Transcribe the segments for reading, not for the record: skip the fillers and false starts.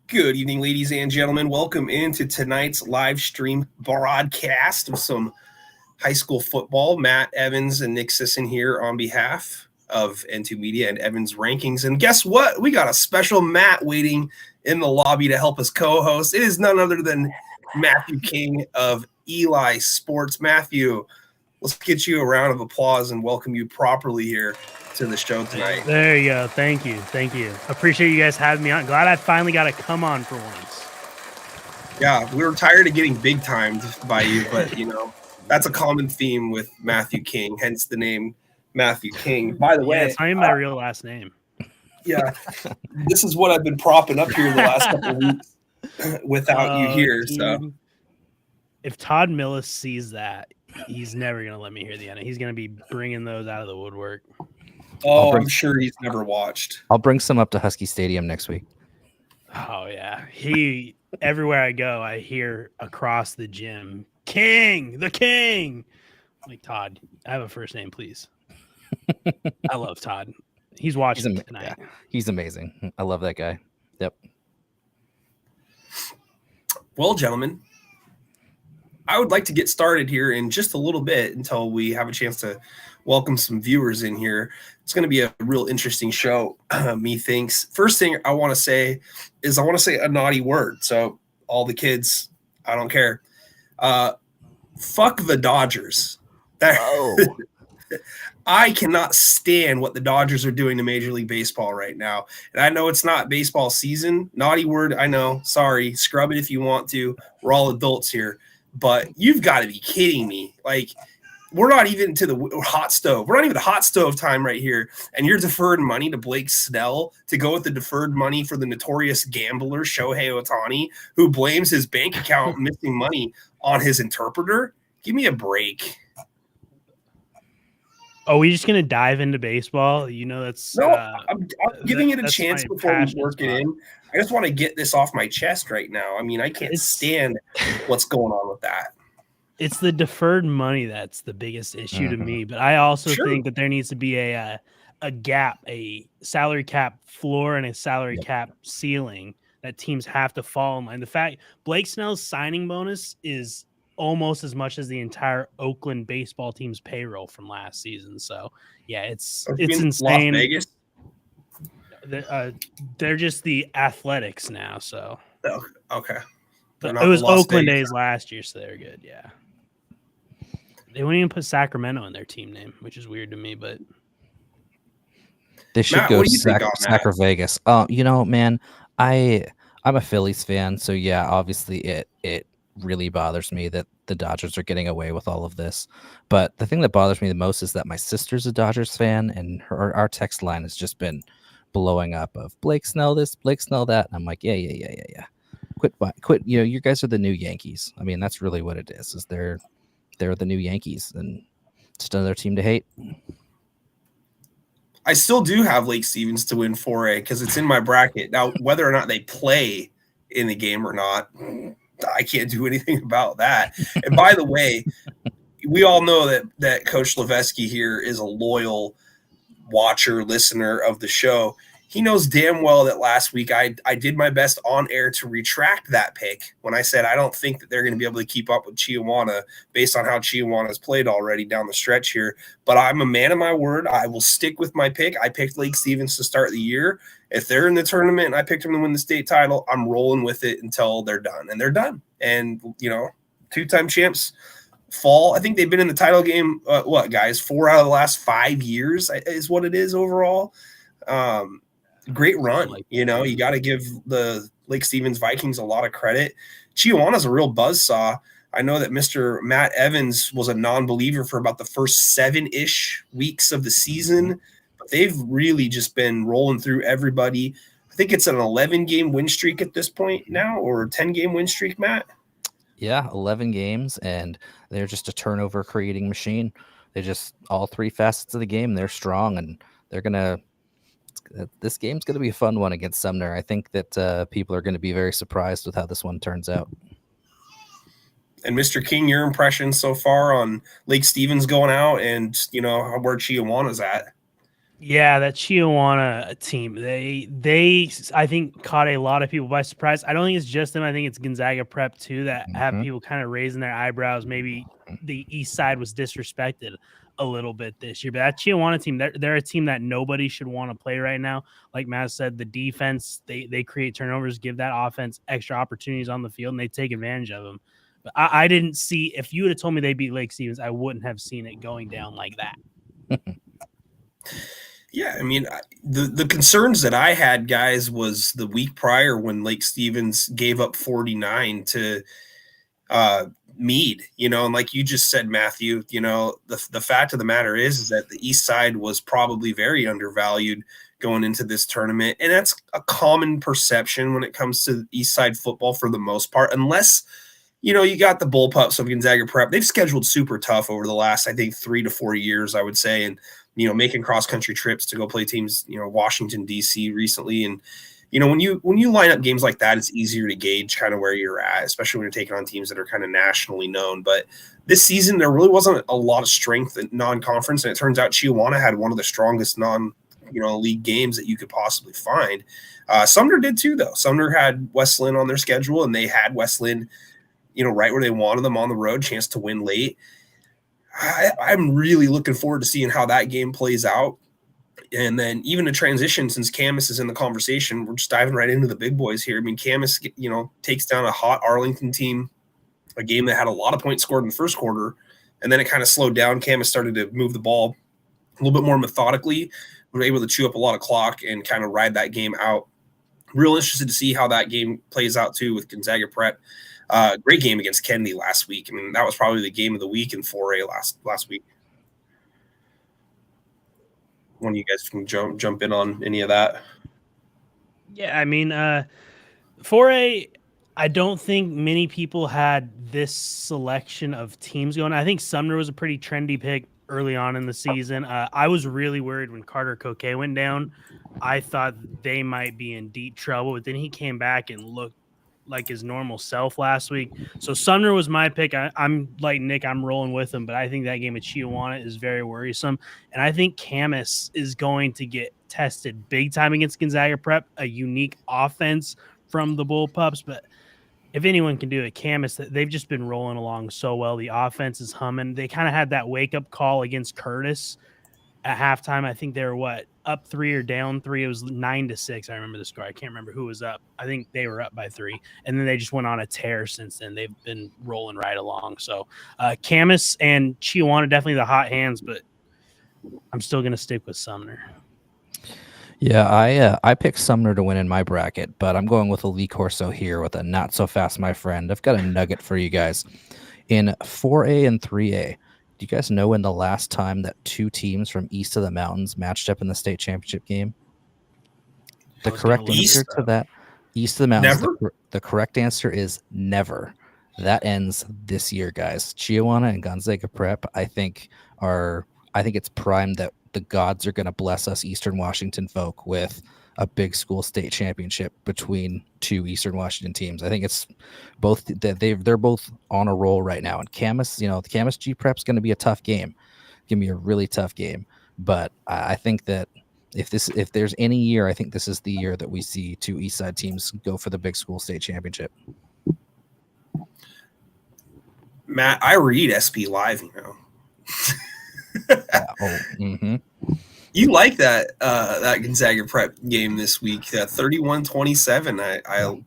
Good evening, ladies and gentlemen. Welcome into tonight's live stream broadcast of some high school football. Matt Evans and Nick Sisson here on behalf of N2 Media and Evans Rankings. And guess what? We got a special Matt waiting in the lobby to help us co-host. It is none other than Matthew King of Eli Sports. Matthew, let's get you a round of applause and welcome you properly here to the show tonight. There you go. Thank you. Appreciate you guys having me on. Glad I finally got to come on for once. Yeah, we were tired of getting big timed by you, but that's a common theme with Matthew King, hence the name Matthew King. By the way, it's not even my real last name. Yeah, this is what I've been propping up here the last couple of weeks without you here. Dude. So if Todd Millis sees that, he's never going to let me hear the end. He's going to be bringing those out of the woodwork. I'm sure he's never watched. I'll bring some up to Husky Stadium next week. Oh, yeah. Everywhere I go, I hear across the gym, King, the King. I'm like, Todd, I have a first name, please. I love Todd. He's watching tonight. Yeah, he's amazing. I love that guy. Yep. Well, gentlemen, I would like to get started here in just a little bit until we have a chance to welcome some viewers in here. It's going to be a real interesting show, methinks. First thing I want to say is I want to say a naughty word. So all the kids, I don't care. Fuck the Dodgers. I cannot stand what the Dodgers are doing to Major League Baseball right now. And I know it's not baseball season. Naughty word, I know. Sorry. Scrub it if you want to. We're all adults here. But you've got to be kidding me. Like, we're not even to the hot stove. We're not even the hot stove time right here. And you're deferred money to Blake Snell to go with the deferred money for the notorious gambler Shohei Ohtani, who blames his bank account missing money on his interpreter. Give me a break. Oh, we just gonna dive into baseball? That's no. I'm giving it a chance before we work it in. I just want to get this off my chest right now. I mean, I can't stand what's going on with that. It's the deferred money that's the biggest issue to me. But I also think that there needs to be a gap, a salary cap floor and a salary cap ceiling that teams have to fall in line. The fact Blake Snell's signing bonus is almost as much as the entire Oakland baseball team's payroll from last season. So yeah, it's insane. Las Vegas? They're just the Athletics now. So okay, it was Oakland A's last year, so they're good. Yeah, they wouldn't even put Sacramento in their team name, which is weird to me. But they should go Sacra Vegas. Man, I'm a Phillies fan, so yeah, obviously it really bothers me that the Dodgers are getting away with all of this. But the thing that bothers me the most is that my sister's a Dodgers fan, and our text line has just been blowing up of Blake Snell this, Blake Snell that. And I'm like, yeah. Quit. You guys are the new Yankees. I mean, that's really what it is they're the new Yankees and just another team to hate. I still do have Lake Stevens to win 4A because it's in my bracket. Now, whether or not they play in the game or not, I can't do anything about that. And by the way, we all know that Coach Levesky here is a loyal watcher, listener of the show. He knows damn well that last week I did my best on air to retract that pick when I said I don't think that they're going to be able to keep up with Chiawana based on how Chiawana's played already down the stretch here. But I'm a man of my word. I will stick with my pick. I picked Lake Stevens to start the year. If they're in the tournament and I picked them to win the state title, I'm rolling with it until they're done. And they're done. And, two-time champs fall. I think they've been in the title game, 4 out of the last 5 years is what it is overall. Great run. You got to give the Lake Stevens Vikings a lot of credit. Chiawana's a real buzzsaw. I know that Mr. Matt Evans was a non-believer for about the first 7-ish weeks of the season, but they've really just been rolling through everybody. I think it's an 11-game win streak at this point now, or a 10-game win streak, Matt? Yeah, 11 games, and they're just a turnover-creating machine. They just, all three facets of the game, they're strong, and they're going to this game's going to be a fun one against Sumner. I think that people are going to be very surprised with how this one turns out. And Mr. King, your impression so far on Lake Stevens going out and, where Chiawana's at? Yeah, that Chihuahua team, they I think caught a lot of people by surprise. I don't think it's just them. I think it's Gonzaga Prep too that have people kind of raising their eyebrows. Maybe the East Side was disrespected a little bit this year, but that Chihuahua team, they're a team that nobody should want to play right now. Like Matt said, the defense, they create turnovers, give that offense extra opportunities on the field, and they take advantage of them. But I didn't see, if you would have told me they beat Lake Stevens, I wouldn't have seen it going down like that. Yeah, I mean, the concerns that I had, guys, was the week prior when Lake Stevens gave up 49 to Meade, and like you just said, Matthew, the fact of the matter is that the East Side was probably very undervalued going into this tournament, and that's a common perception when it comes to East Side football for the most part, unless you got the Bullpups of Gonzaga Prep. They've scheduled super tough over the last, I think, 3 to 4 years, I would say, and making cross-country trips to go play teams, Washington, D.C. recently. And, when you line up games like that, it's easier to gauge kind of where you're at, especially when you're taking on teams that are kind of nationally known. But this season, there really wasn't a lot of strength in non-conference, and it turns out Chihuahua had one of the strongest league games that you could possibly find. Sumner did too, though. Sumner had West Linn on their schedule, and they had West Linn, right where they wanted them on the road, chance to win late. I'm really looking forward to seeing how that game plays out. And then even a transition, since Camas is in the conversation, we're just diving right into the big boys here. I mean, Camas, takes down a hot Arlington team, a game that had a lot of points scored in the first quarter, and then it kind of slowed down. Camas started to move the ball a little bit more methodically. We were able to chew up a lot of clock and kind of ride that game out. Real interested to see how that game plays out, too, with Gonzaga Prep. Great game against Kennedy last week. I mean, that was probably the game of the week in 4A last week. One of you guys can jump in on any of that. Yeah, I mean, 4A, I don't think many people had this selection of teams going. I think Sumner was a pretty trendy pick early on in the season. I was really worried when Carter Coquet went down. I thought they might be in deep trouble, but then he came back and looked like his normal self last week. So Sumner was my pick. I'm like Nick, I'm rolling with him, but I think that game at Chihuahua is very worrisome. And I think Camas is going to get tested big time against Gonzaga Prep, a unique offense from the Bullpups. But if anyone can do it, Camas, they've just been rolling along so well. The offense is humming. They kind of had that wake-up call against Curtis at halftime. I think they were up 3 or down 3. It was 9-6. I remember the score. I can't remember who was up. I think they were up by 3, and then they just went on a tear since then. They've been rolling right along. So Camas and Chihuahua definitely the hot hands, but I'm still going to stick with Sumner. Yeah, I picked Sumner to win in my bracket, but I'm going with a Lee Corso here with a not so fast, my friend. I've got a nugget for you guys. In 4A and 3A, do you guys know when the last time that 2 teams from east of the mountains matched up in the state championship game? The correct answer to that, east of the mountains, the correct answer is never. That ends this year, guys. Chihuahua and Gonzaga Prep, I think it's prime that the gods are going to bless us Eastern Washington folk with a big school state championship between 2 Eastern Washington teams. I think it's both that they're both on a roll right now. And Camas, the Camas G Prep's going to be a tough game. Give me a really tough game. But I think that if there's any year, I think this is the year that we see 2 East Side teams go for the big school state championship. Matt, I read SP Live, You like that Gonzaga Prep game this week, 31-27.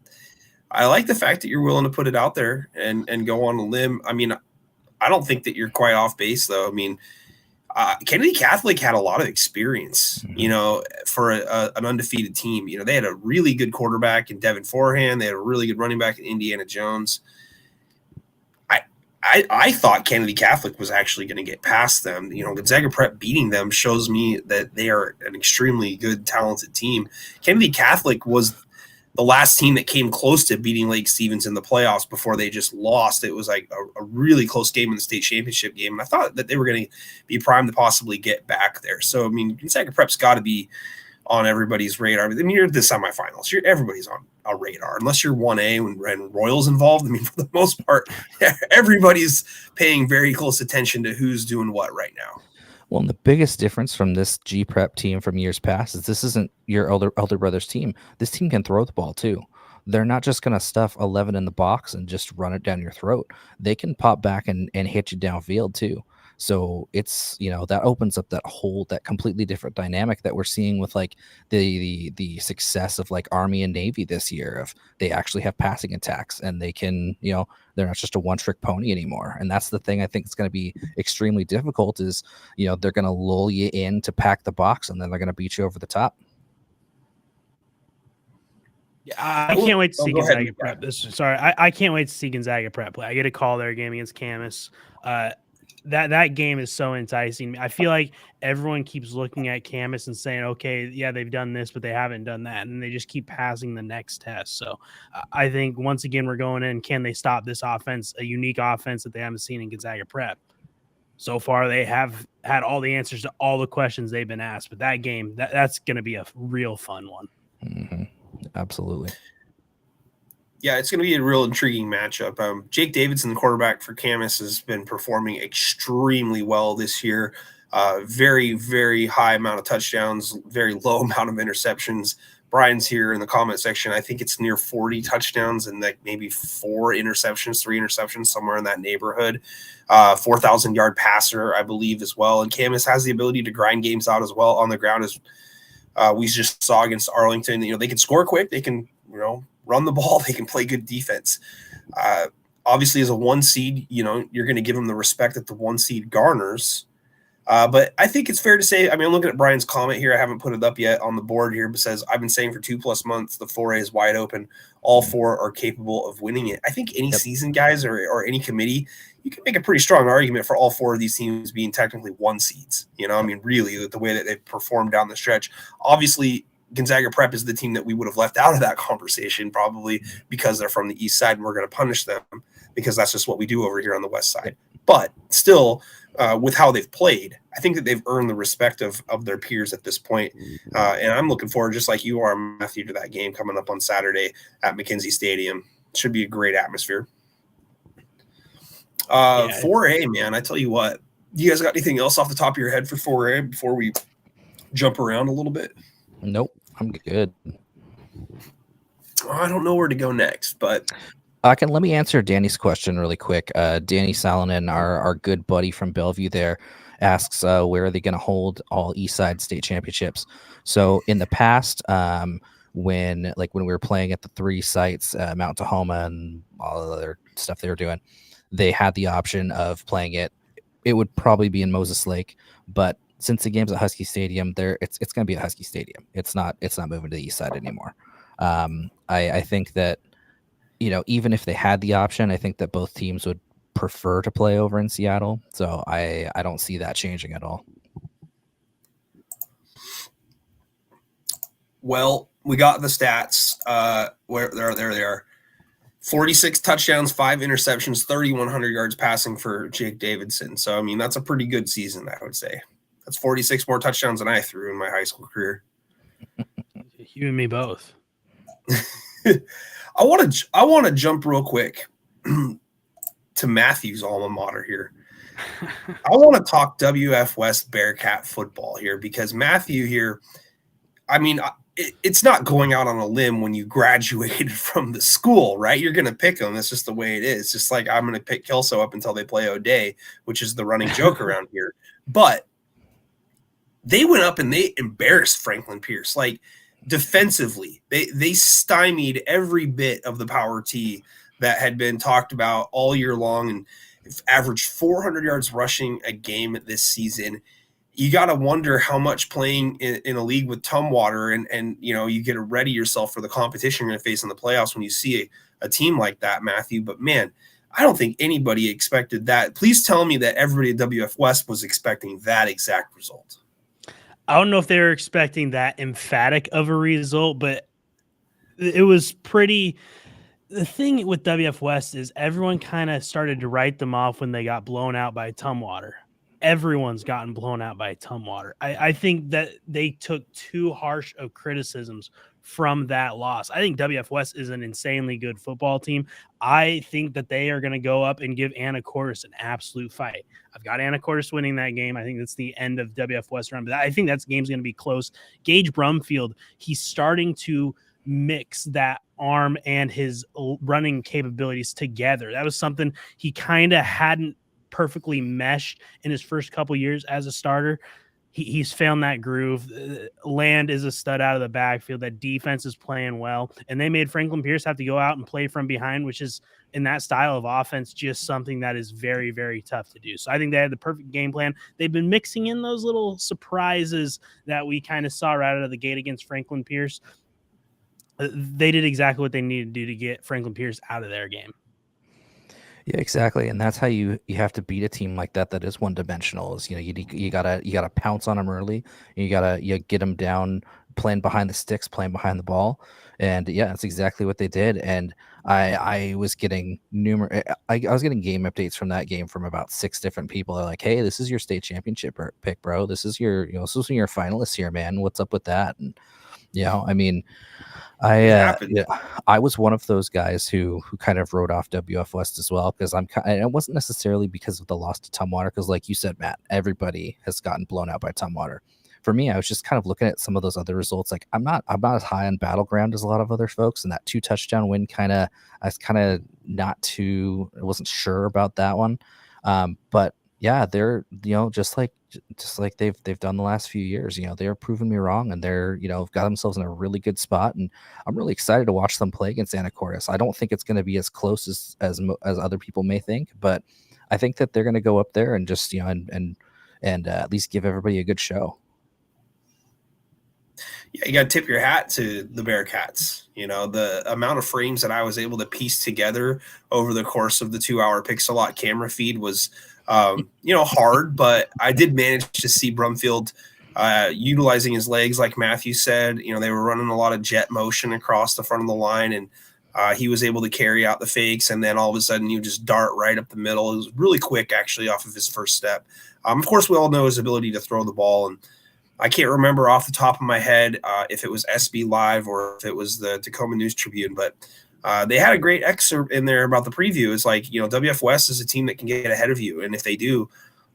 I like the fact that you're willing to put it out there and go on a limb. I mean, I don't think that you're quite off base, though. I mean, Kennedy Catholic had a lot of experience, for an undefeated team. They had a really good quarterback in Devin Forehand. They had a really good running back in Indiana Jones. I thought Kennedy Catholic was actually going to get past them. Gonzaga Prep beating them shows me that they are an extremely good, talented team. Kennedy Catholic was the last team that came close to beating Lake Stevens in the playoffs before they just lost. It was like a really close game in the state championship game. And I thought that they were going to be primed to possibly get back there. So, I mean, Gonzaga Prep's got to be on everybody's radar. I mean, you're the semifinals. Everybody's on a radar, unless you're 1A and Royals involved. I mean, for the most part, everybody's paying very close attention to who's doing what right now. Well, and the biggest difference from this G Prep team from years past is this isn't your elder brother's team. This team can throw the ball too. They're not just going to stuff 11 in the box and just run it down your throat. They can pop back and hit you downfield too. So it's, that opens up that completely different dynamic that we're seeing with like the success of like Army and Navy this year. Of they actually have passing attacks and they can, they're not just a one-trick pony anymore. And that's the thing I think is going to be extremely difficult is, they're going to lull you in to pack the box and then they're going to beat you over the top. Yeah, I can't wait to see Gonzaga prep. I can't wait to see Gonzaga prep play. I get a call their game against Camas. That game is so enticing. I feel like everyone keeps looking at Camas and saying, okay, yeah, they've done this, but they haven't done that. And they just keep passing the next test. So I think once again, we're going in, can they stop this offense, a unique offense that they haven't seen in Gonzaga prep? So far, they have had all the answers to all the questions they've been asked. But that game, that's going to be a real fun one. Mm-hmm. Absolutely. Yeah, it's going to be a real intriguing matchup. Jake Davidson, the quarterback for Camas, has been performing extremely well this year. Very, very high amount of touchdowns, very low amount of interceptions. Brian's here in the comment section. I think it's near 40 touchdowns and like maybe 3 interceptions, somewhere in that neighborhood. 4,000-yard passer, I believe, as well. And Camas has the ability to grind games out as well on the ground, as we just saw against Arlington. They can score quick. They can, run the ball. They can play good defense. Obviously, as a 1 seed, you're going to give them the respect that the 1 seed garners. But I think it's fair to say, I'm looking at Brian's comment here. I haven't put it up yet on the board here, but says, I've been saying for 2+ months, the 4A is wide open. All 4 are capable of winning it. I think any season guys or any committee, you can make a pretty strong argument for all 4 of these teams being technically 1 seeds. Really, the way that they've performed down the stretch. Obviously, Gonzaga Prep is the team that we would have left out of that conversation, probably because they're from the east side and we're going to punish them because that's just what we do over here on the west side. But still, with how they've played, I think that they've earned the respect of their peers at this point. And I'm looking forward, just like you are, Matthew, to that game coming up on Saturday at McKenzie Stadium. Should be a great atmosphere. 4A, man, I tell you what. You guys got anything else off the top of your head for 4A before we jump around a little bit? Nope, I'm good. I don't know where to go next, but let me answer Danny's question really quick. Danny Salonen, our good buddy from Bellevue there, asks where are they going to hold all East Side state championships. So in the past, when we were playing at the 3 sites, Mount Tahoma and all the other stuff they were doing, they had the option of playing it. It would probably be in Moses Lake, but since the game's at Husky Stadium, it's going to be at Husky Stadium. It's not moving to the East Side anymore. I think that, even if they had the option, I think that both teams would prefer to play over in Seattle. So I don't see that changing at all. Well, we got the stats. Where there they are. 46 touchdowns, 5 interceptions, 3,100 yards passing for Jake Davidson. So, that's a pretty good season, I would say. That's 46 more touchdowns than I threw in my high school career. You and me both. I want to jump real quick to Matthew's alma mater here. I want to talk WF West Bearcat football here because Matthew here, it's not going out on a limb when you graduated from the school, right? You're going to pick them. That's just the way it is. Just like I'm going to pick Kelso up until they play O'Day, which is the running joke around here. But they went up and they embarrassed Franklin Pierce. Like defensively, they stymied every bit of the power T that had been talked about all year long and averaged 400 yards rushing a game this season. You got to wonder how much playing in a league with Tumwater and you get to ready yourself for the competition you're going to face in the playoffs when you see a team like that, Matthew. But man, I don't think anybody expected that. Please tell me that everybody at WF West was expecting that exact result. I don't know if they were expecting that emphatic of a result, but it was pretty. The thing with WF West is everyone kind of started to write them off when they got blown out by Tumwater. everyone's gotten blown out by Tumwater. I think that they took too harsh of criticisms from that loss. I think WF West is an insanely good football team. I think that they are going to go up and give Anacortes an absolute fight. I've got Anacortes winning that game. I think that's the end of WF West run, but I think that game's going to be close. Gage Brumfield, he's starting to mix that arm and his running capabilities together. That was something he kind of hadn't perfectly meshed in his first couple years as a starter. He's found that groove. Land is a stud out of the backfield. That defense is playing well. And they made Franklin Pierce have to go out and play from behind, which is, in that style of offense, just something that is very, very tough to do. So I think they had the perfect game plan. They've been mixing in those little surprises that we kind of saw right out of the gate against Franklin Pierce. They did exactly what they needed to do to get Franklin Pierce out of their game. Yeah, exactly, and that's how you have to beat a team like that is one dimensional. Is you gotta pounce on them early. You gotta get them down, playing behind the sticks, playing behind the ball, and yeah, that's exactly what they did. And I was getting I was getting game updates from that game from about 6 different people. They're like, "Hey, this is your state championship pick, bro. This is your this is your finalists here, man. What's up with that?" And I mean, I was one of those guys who kind of wrote off WF West as well, because it wasn't necessarily because of the loss to Tumwater, because like you said, Matt, everybody has gotten blown out by Tumwater. For me, I was just kind of looking at some of those other results. Like I'm not as high on Battleground as a lot of other folks, and that 2 touchdown win I wasn't sure about that one. But yeah, they're just like they've done the last few years. They're proving me wrong, and they're got themselves in a really good spot, and I'm really excited to watch them play against Anacortes. I don't think it's going to be as close as other people may think, but I think that they're going to go up there and just and at least give everybody a good show. Yeah, you got to tip your hat to the Bearcats. The amount of frames that I was able to piece together over the course of the 2-hour Pixelot camera feed was hard, but I did manage to see Brumfield utilizing his legs, like Matthew said. They were running a lot of jet motion across the front of the line, and he was able to carry out the fakes, and then all of a sudden you just dart right up the middle. It was really quick, actually, off of his first step. Of course, we all know his ability to throw the ball, and I can't remember off the top of my head if it was SB Live or if it was the Tacoma News Tribune, but they had a great excerpt in there about the preview. It's like, WF West is a team that can get ahead of you, and if they do,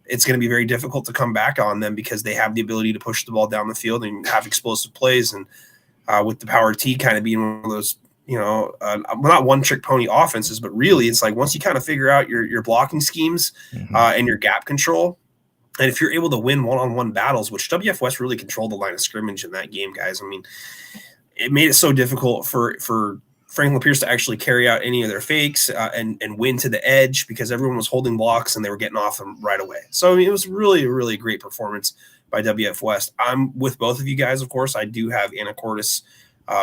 it's going to be very difficult to come back on them because they have the ability to push the ball down the field and have explosive plays. And with the Power T kind of being one of those, not one-trick pony offenses, but really it's like once you kind of figure out your blocking schemes and your gap control, and if you're able to win one-on-one battles, which WF West really controlled the line of scrimmage in that game, guys. I mean, it made it so difficult for Franklin Pierce to actually carry out any of their fakes and win to the edge because everyone was holding blocks and they were getting off them right away. So, I mean, it was really, really great performance by WF West. I'm with both of you guys, of course. I do have Anacortes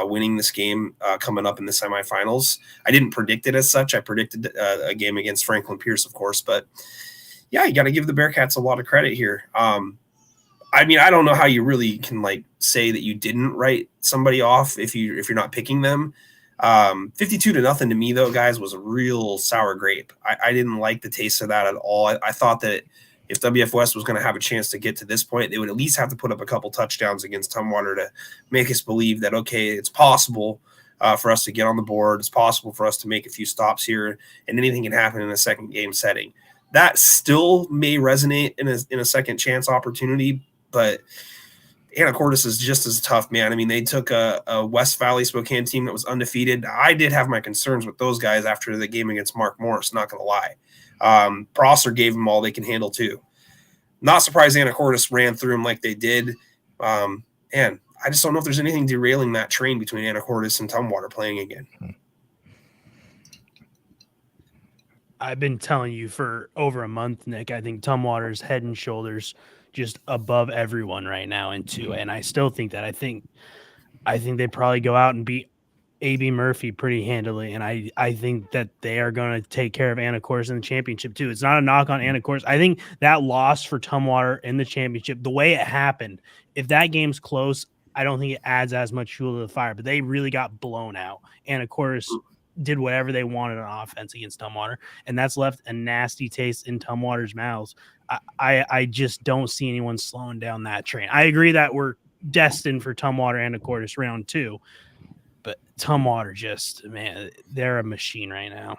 winning this game coming up in the semifinals. I didn't predict it as such. I predicted a game against Franklin Pierce, of course, but yeah, you got to give the Bearcats a lot of credit here. I mean, I don't know how you really can say that you didn't write somebody off if you're not picking them. 52-0 to me, though, guys, was a real sour grape. I didn't like the taste of that at all. I thought that if WF West was going to have a chance to get to this point, they would at least have to put up a couple touchdowns against Tumwater to make us believe that, okay, it's possible for us to get on the board. It's possible for us to make a few stops here, and anything can happen in a second game setting. That still may resonate in a second chance opportunity, but Anacortes is just as tough, man. I mean, they took a West Valley Spokane team that was undefeated. I did have my concerns with those guys after the game against Mark Morris, not going to lie. Prosser gave them all they can handle, too. Not surprised Anacortes ran through them like they did. And I just don't know if there's anything derailing that train between Anacortes and Tumwater playing again. I've been telling you for over a month, Nick, I think Tumwater's head and shoulders just above everyone right now in 2A. And I still think that. I think they probably go out and beat AB Murphy pretty handily. And I think that they are going to take care of Anacortes in the championship too. It's not a knock on Anacortes. I think that loss for Tumwater in the championship, the way it happened, if that game's close, I don't think it adds as much fuel to the fire, but they really got blown out. Anacortes did whatever they wanted on offense against Tumwater, and that's left a nasty taste in Tumwater's mouths. I just don't see anyone slowing down that train. I agree that we're destined for Tumwater and Anacortes round 2, but Tumwater just, man, they're a machine right now.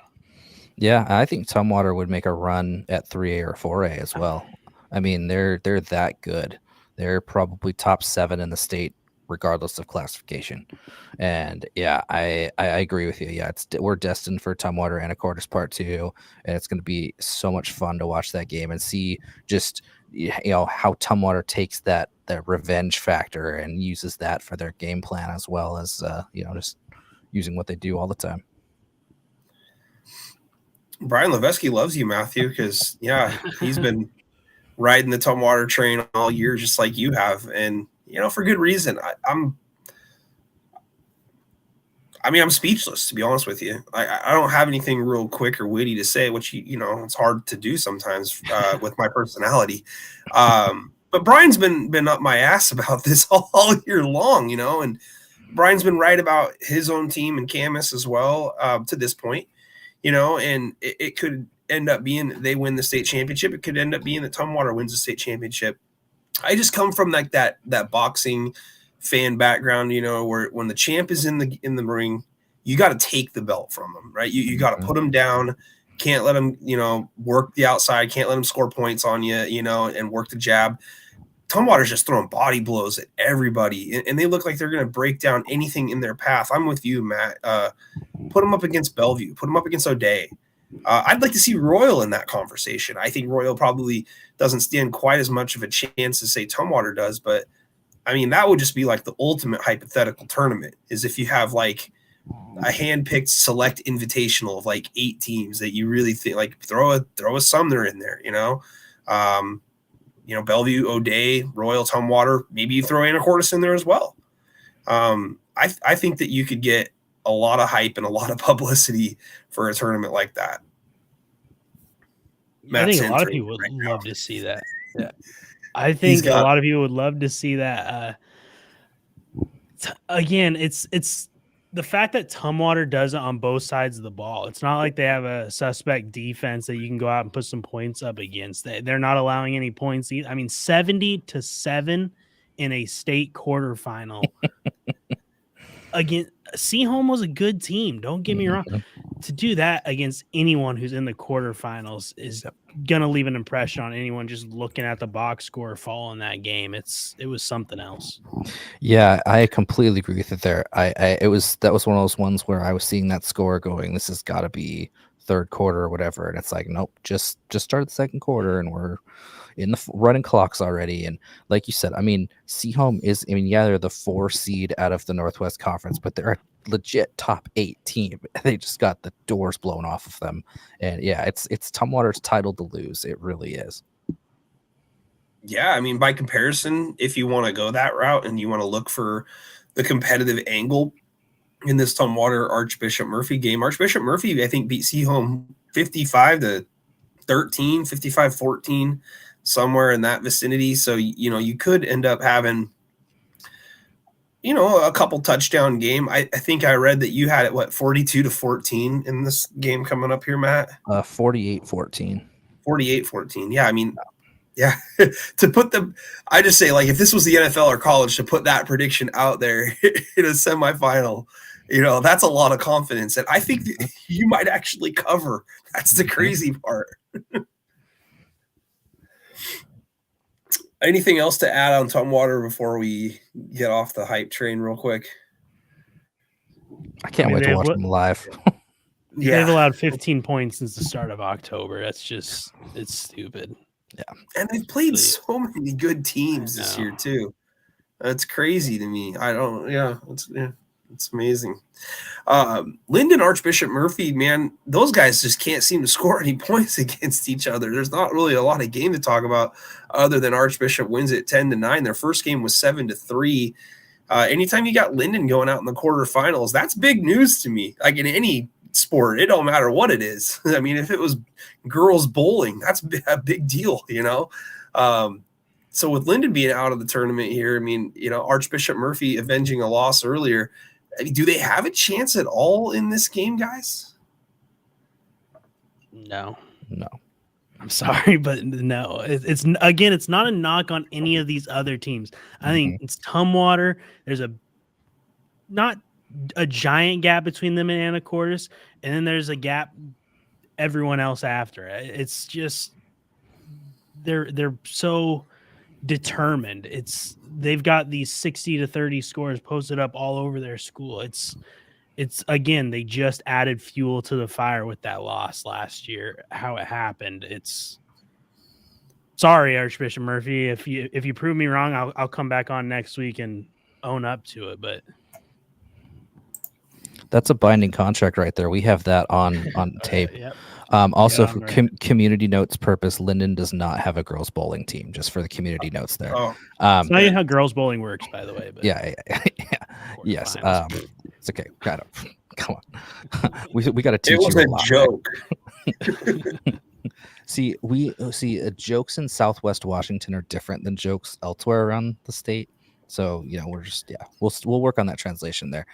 Yeah, I think Tumwater would make a run at 3A or 4A as well. I mean, they're that good. They're probably top 7 in the state, regardless of classification. And yeah, I agree with you. Yeah, we're destined for Tumwater and Anacortes Part 2, and it's going to be so much fun to watch that game and see just how Tumwater takes that revenge factor and uses that for their game plan, as well as just using what they do all the time. Brian Levesky loves you, Matthew, because he's been riding the Tumwater train all year, just like you have, and for good reason. I'm speechless, to be honest with you. I don't have anything real quick or witty to say, which it's hard to do sometimes with my personality. But Brian's been up my ass about this all year long, and Brian's been right about his own team and Camas as well to this point, and it could end up being that they win the state championship. It could end up being that Tumwater wins the state championship. I just come from like that boxing fan background, where when the champ is in the ring, you got to take the belt from him, right? You got to put him down. Can't let him, work the outside. Can't let him score points on you, and work the jab. Tumwater's just throwing body blows at everybody, and they look like they're going to break down anything in their path. I'm with you, Matt. Put them up against Bellevue. Put them up against O'Dea. I'd like to see Royal in that conversation. I think Royal probably doesn't stand quite as much of a chance as, say, Tumwater does, but I mean, that would just be like the ultimate hypothetical tournament, is if you have like a hand-picked select invitational of like 8 teams that you really think, like throw a Sumner in there, Bellevue, O'Dea, Royal, Tumwater, maybe you throw Anacortes in there as well. I think that you could get a lot of hype and a lot of publicity for a tournament like that. I think a lot of people would love to see that. Yeah. I think a lot of you would love to see that. Again, it's the fact that Tumwater does it on both sides of the ball. It's not like they have a suspect defense that you can go out and put some points up against. They're not allowing any points. I mean, 70-7 in a state quarterfinal. Again, Seaholm was a good team. Don't get me wrong. To do that against anyone who's in the quarterfinals is going to leave an impression on anyone just looking at the box score following that game. It was something else. Yeah, I completely agree with it there. That was one of those ones where I was seeing that score going, this has got to be third quarter or whatever. And it's like, nope, just start the second quarter and we're in the running clocks already. And like you said, I mean, Seaholm they're the 4 seed out of the Northwest Conference, but they're a legit top 8 team. They just got the doors blown off of them. And yeah, it's Tumwater's title to lose. It really is. Yeah, I mean, by comparison, if you want to go that route and you want to look for the competitive angle in this Tumwater Archbishop Murphy game, Archbishop Murphy, I think, beat Seaholm 55-13, 55-14, somewhere in that vicinity. So, you could end up having, a couple touchdown game. I think I read that you had it, 42-14 in this game coming up here, Matt? 48-14. 48-14. Yeah, I mean, yeah, to put them, I just say, like, if this was the NFL or college, to put that prediction out there in a semifinal, that's a lot of confidence. And I think you might actually cover. That's the crazy part. Anything else to add on Tumwater before we get off the hype train real quick? I can't wait to watch them live. Yeah. They've allowed 15 points since the start of October. That's it's stupid. Yeah. And they've played so many good teams this year too. That's crazy to me. It's amazing. Linden, Archbishop Murphy, man, those guys just can't seem to score any points against each other. There's not really a lot of game to talk about other than Archbishop wins it 10-9. Their first game was 7-3. Anytime you got Linden going out in the quarterfinals, that's big news to me. Like in any sport, it don't matter what it is. I mean, if it was girls bowling, that's a big deal, So with Linden being out of the tournament here, I mean, Archbishop Murphy avenging a loss earlier, I mean, do they have a chance at all in this game, guys? No. No. I'm sorry, but no. It's again, it's not a knock on any of these other teams. I think it's Tumwater. There's not a giant gap between them and Anacortes, and then there's a gap everyone else after. It's just they're so determined. They've got these 60-30 scores posted up all over their school. It's again, they just added fuel to the fire with that loss last year. How it happened. It's sorry, Archbishop Murphy. If you prove me wrong, I'll come back on next week and own up to it. But that's a binding contract right there. We have that on tape. Yep. Also, for community notes purpose, Linden does not have a girls bowling team. Just for the community notes there. It's not how girls bowling works, by the way. But yes. It's okay. Got it. Come on. we got to teach you a lot. Joke. See, jokes in Southwest Washington are different than jokes elsewhere around the state. So we're just we'll work on that translation there.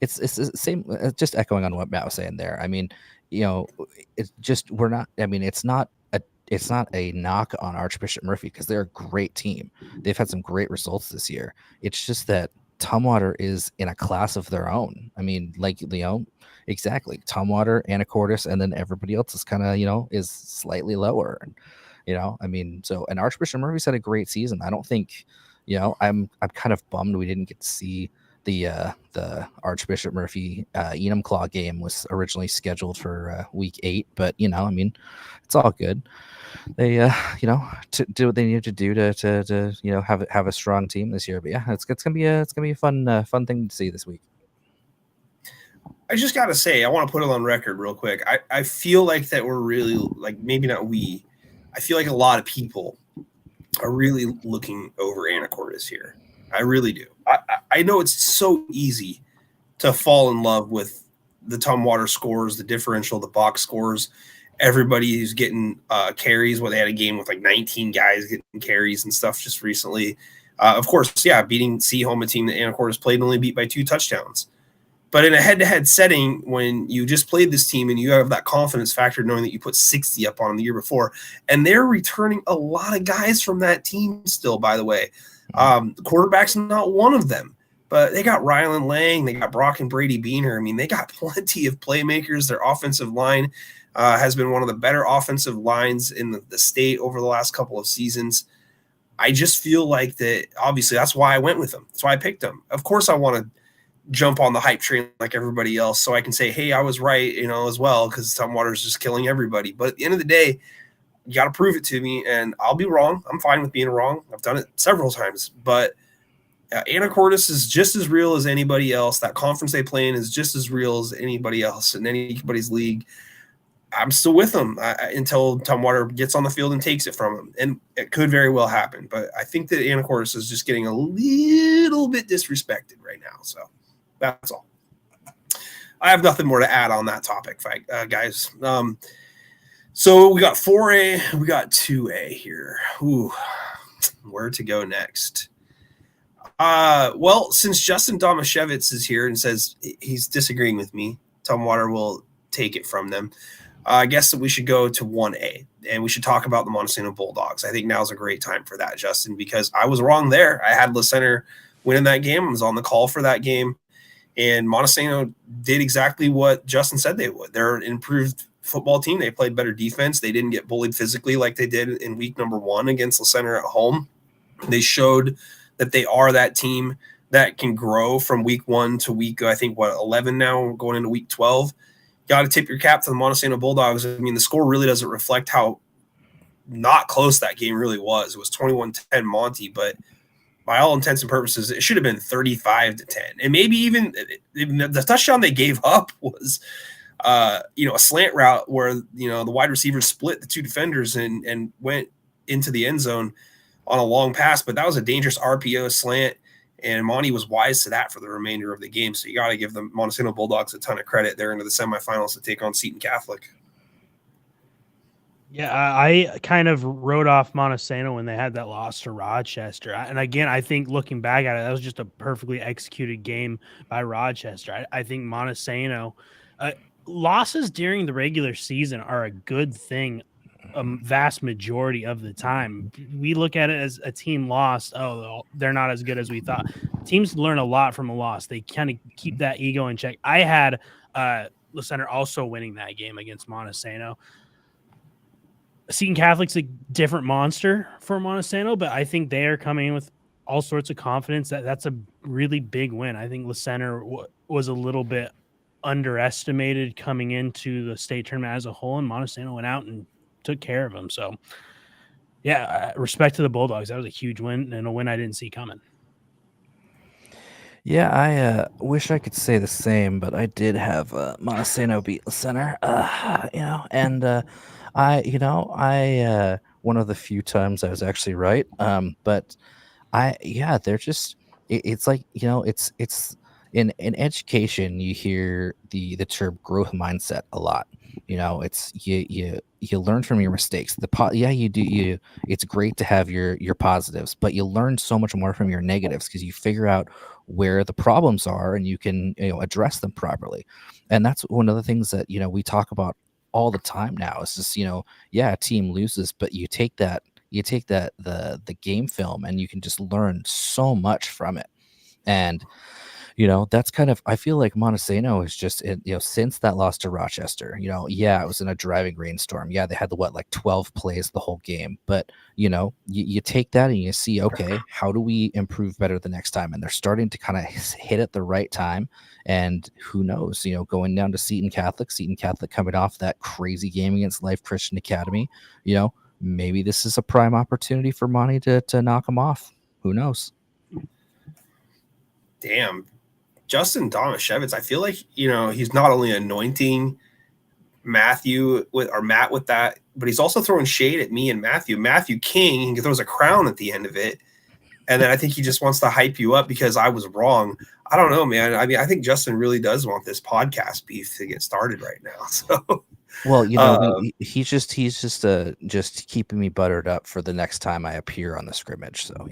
It's the same. Just echoing on what Matt was saying there. I mean, it's just we're not. I mean, it's not a knock on Archbishop Murphy because they're a great team. They've had some great results this year. It's just that Tumwater is in a class of their own. I mean, exactly. Tumwater, Anacortes, and then everybody else is kind of, is slightly lower. And, and Archbishop Murphy's had a great season. I don't think, I'm kind of bummed we didn't get to see the Archbishop Murphy Enumclaw game was originally scheduled for week 8, but it's all good. They to do what they need to do to have a strong team this year. But it's gonna be a fun thing to see this week. I just gotta say, I want to put it on record real quick. I feel like that we're really maybe not we. I feel like a lot of people are really looking over Anacortes here. I really do. I know it's so easy to fall in love with the Tumwater scores, the differential, the box scores. Everybody who's getting carries, they had a game with 19 guys getting carries and stuff just recently. Of course, beating Seaholm, a team that Anacortes played and only beat by 2 touchdowns. But in a head-to-head setting, when you just played this team and you have that confidence factor knowing that you put 60 up on them the year before, and they're returning a lot of guys from that team still, by the way. The quarterback's not one of them, but they got Rylan Lang, they got Brock and Brady Beaner. I mean, they got plenty of playmakers. Their offensive line has been one of the better offensive lines in the state over the last couple of seasons. I just feel like that, obviously, that's why I went with them. That's why I picked them. Of course, I want to jump on the hype train like everybody else so I can say, hey, I was right, as well, because Tumwater is just killing everybody. But at the end of the day, you got to prove it to me, and I'll be wrong. I'm fine with being wrong. I've done it several times. But Anacortes is just as real as anybody else. That conference they play in is just as real as anybody else in anybody's league. I'm still with them until Tumwater gets on the field and takes it from them. And it could very well happen. But I think that Anacortes is just getting a little bit disrespected right now. So that's all. I have nothing more to add on that topic, guys. So we got 4A, we got 2A here. Ooh, where to go next? Well, since Justin Domashevitz is here and says he's disagreeing with me, Tumwater will take it from them. I guess that we should go to 1A, and we should talk about the Montesano Bulldogs. I think now's a great time for that, Justin, because I was wrong there. I had La Center winning that game. I was on the call for that game, and Montesano did exactly what Justin said they would. They're an improved football team. They played better defense. They didn't get bullied physically like they did in week number 1 against La Center at home. They showed that they are that team that can grow from week 1 to week, 11 now, going into week 12. Got to tip your cap to the Montesano Bulldogs. I mean, the score really doesn't reflect how not close that game really was. It was 21-10 Monty, but by all intents and purposes, it should have been 35-10. And maybe even the touchdown they gave up was, a slant route where, the wide receivers split the 2 defenders and went into the end zone on a long pass. But that was a dangerous RPO slant. And Monty was wise to that for the remainder of the game. So you got to give the Montesano Bulldogs a ton of credit. They're into the semifinals to take on Seton Catholic. Yeah, I kind of wrote off Montesano when they had that loss to Rochester. And again, I think looking back at it, that was just a perfectly executed game by Rochester. I think Montesano, losses during the regular season are a good thing a vast majority of the time. We look at it as a team lost. Oh, they're not as good as we thought. Teams learn a lot from a loss. They kind of keep that ego in check. I had Le Center also winning that game against Montesano. Seton Catholic's a different monster for Montesano, but I think they are coming in with all sorts of confidence. That's a really big win. I think Le Center was a little bit underestimated coming into the state tournament as a whole, and Montesano went out and took care of them. So, yeah, respect to the Bulldogs. That was a huge win and a win I didn't see coming. Yeah, I wish I could say the same, but I did have Montesano beat Le Center, and I one of the few times I was actually right. But they're just it's like, it's in education you hear the term growth mindset a lot. It's you learn from your mistakes. You do. It's great to have your positives, but you learn so much more from your negatives because you figure out where the problems are and you can address them properly. And that's one of the things that we talk about all the time now. It's just a team loses, but you take the game film and you can just learn so much from it. And that's kind of, I feel like Montesano is just, since that loss to Rochester, it was in a driving rainstorm. Yeah, they had 12 plays the whole game. But, you take that and you see, okay, how do we improve better the next time? And they're starting to kind of hit at the right time. And who knows, going down to Seton Catholic coming off that crazy game against Life Christian Academy, maybe this is a prime opportunity for Monty to knock them off. Who knows? Damn. Justin Domashevitz, I feel like, he's not only anointing Matt with that, but he's also throwing shade at me and Matthew. Matthew King, he throws a crown at the end of it. And then I think he just wants to hype you up because I was wrong. I don't know, man. I mean, I think Justin really does want this podcast beef to get started right now. So, well, he's just keeping me buttered up for the next time I appear on the scrimmage. So,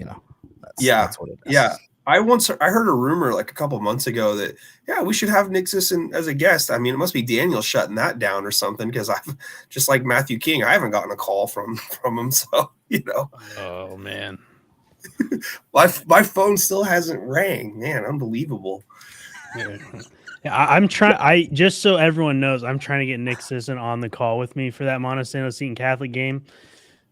that's what it is. Yeah. I heard a rumor like a couple months ago that we should have Nick Sisson as a guest. I mean, it must be Daniel shutting that down or something because I've just like Matthew King, I haven't gotten a call from him. So Oh man, my phone still hasn't rang. Man, unbelievable. Yeah, I'm trying. Just so everyone knows, I'm trying to get Nick Sisson on the call with me for that Montesano Seton Catholic game.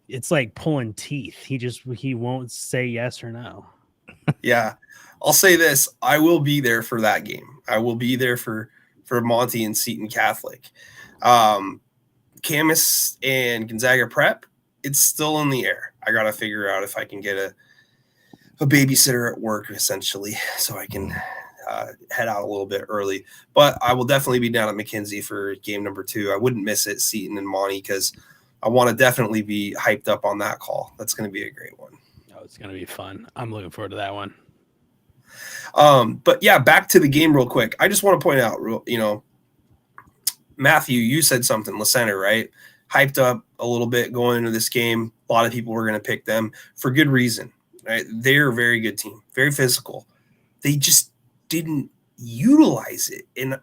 It's like pulling teeth. He won't say yes or no. Yeah. I'll say this. I will be there for that game. I will be there for Monty and Seton Catholic. Camas and Gonzaga Prep, it's still in the air. I got to figure out if I can get a babysitter at work, essentially, so I can head out a little bit early. But I will definitely be down at McKenzie for game number 2. I wouldn't miss it, Seton and Monty, because I want to definitely be hyped up on that call. That's going to be a great one. It's going to be fun. I'm looking forward to that one. But yeah, back to the game real quick. I just want to point out, Matthew, you said something, Le Center, right? Hyped up a little bit going into this game. A lot of people were going to pick them for good reason, right? They're a very good team, very physical. They just didn't utilize it. And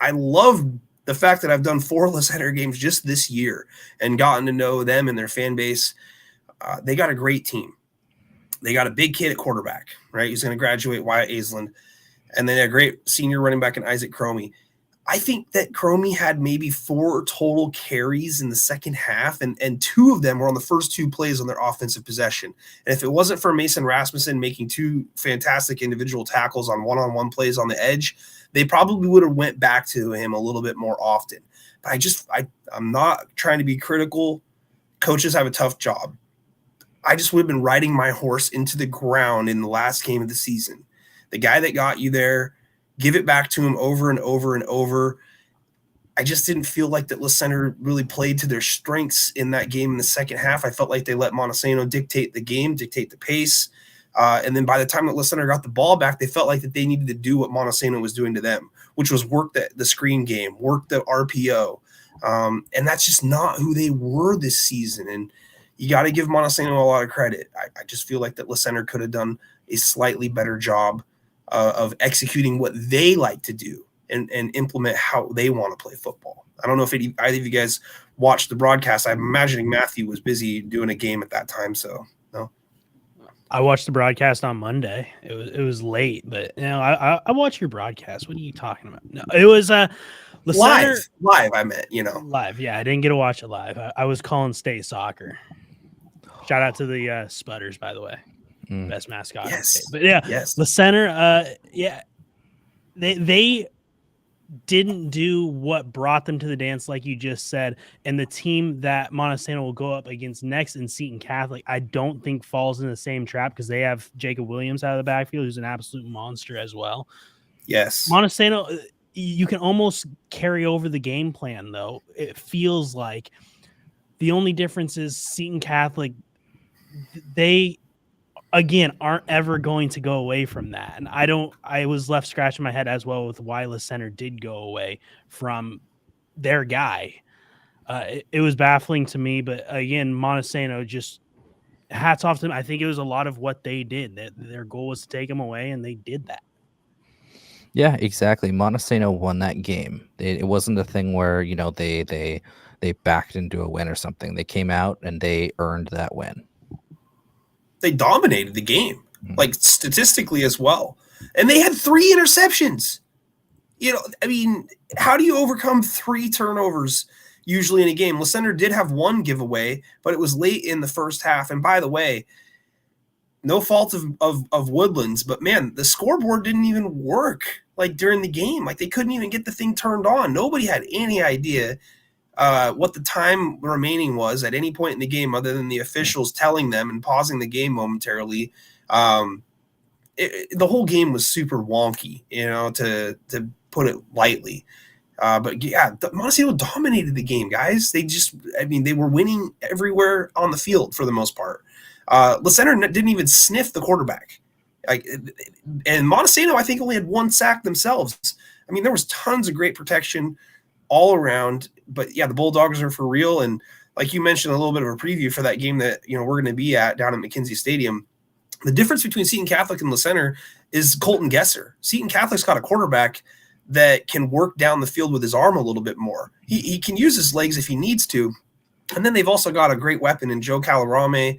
I love the fact that I've done 4 Le Center games just this year and gotten to know them and their fan base. They got a great team. They got a big kid at quarterback, right? He's going to graduate, Wyatt Aislinn. And then a great senior running back in Isaac Cromie. I think that Cromie had maybe 4 total carries in the second half, and 2 of them were on the first 2 plays on their offensive possession. And if it wasn't for Mason Rasmussen making 2 fantastic individual tackles on one-on-one plays on the edge, they probably would have went back to him a little bit more often. But I'm not trying to be critical. Coaches have a tough job. I just would have been riding my horse into the ground in the last game of the season. The guy that got you there, give it back to him over and over and over. I just didn't feel like that Le Center really played to their strengths in that game in the second half. I felt like they let Montesano dictate the game, dictate the pace. And then by the time that Le Center got the ball back, they felt like that they needed to do what Montesano was doing to them, which was work the screen game, work the RPO. And that's just not who they were this season. And you got to give Montesano a lot of credit. I just feel like that Le Center could have done a slightly better job of executing what they like to do and implement how they want to play football. I don't know if either of you guys watched the broadcast. I'm imagining Matthew was busy doing a game at that time, so no. I watched the broadcast on Monday. It was late, but I watched your broadcast. What are you talking about? No, it was live. I meant live. Yeah, I didn't get to watch it live. I was calling state soccer. Shout out to the Spudders, by the way, best mascot. Yes, but yeah, yes. The Center. They didn't do what brought them to the dance, like you just said. And the team that Montesano will go up against next in Seton Catholic, I don't think falls in the same trap because they have Jacob Williams out of the backfield, who's an absolute monster as well. Yes. Montesano, you can almost carry over the game plan, though. It feels like the only difference is Seton Catholic, they again aren't ever going to go away from that. And I was left scratching my head as well with why Le Center did go away from their guy. It was baffling to me, but again, Montesano, just hats off to them. I think it was a lot of what they did. Their goal was to take him away, and they did that. Yeah, exactly. Montesano won that game. It wasn't a thing where, they backed into a win or something. They came out and they earned that win. They dominated the game, like statistically as well. And they had 3 interceptions. How do you overcome 3 turnovers usually in a game? Le Center did have 1 giveaway, but it was late in the first half. And by the way, no fault of Woodlands, but man, the scoreboard didn't even work during the game. They couldn't even get the thing turned on. Nobody had any idea what the time remaining was at any point in the game other than the officials telling them and pausing the game momentarily. The whole game was super wonky, to put it lightly. But yeah, Montesano dominated the game, guys. They were winning everywhere on the field for the most part. Le Center didn't even sniff the quarterback. And Montesano, I think, only had 1 sack themselves. There was tons of great protection all around. But yeah, the Bulldogs are for real. And like you mentioned, a little bit of a preview for that game that we're going to be at down at McKenzie Stadium. The difference between Seton Catholic and Le Center is Colton Gesser. Seton Catholic's got a quarterback that can work down the field with his arm a little bit more. He can use his legs if he needs to. And then they've also got a great weapon in Joe Calarame.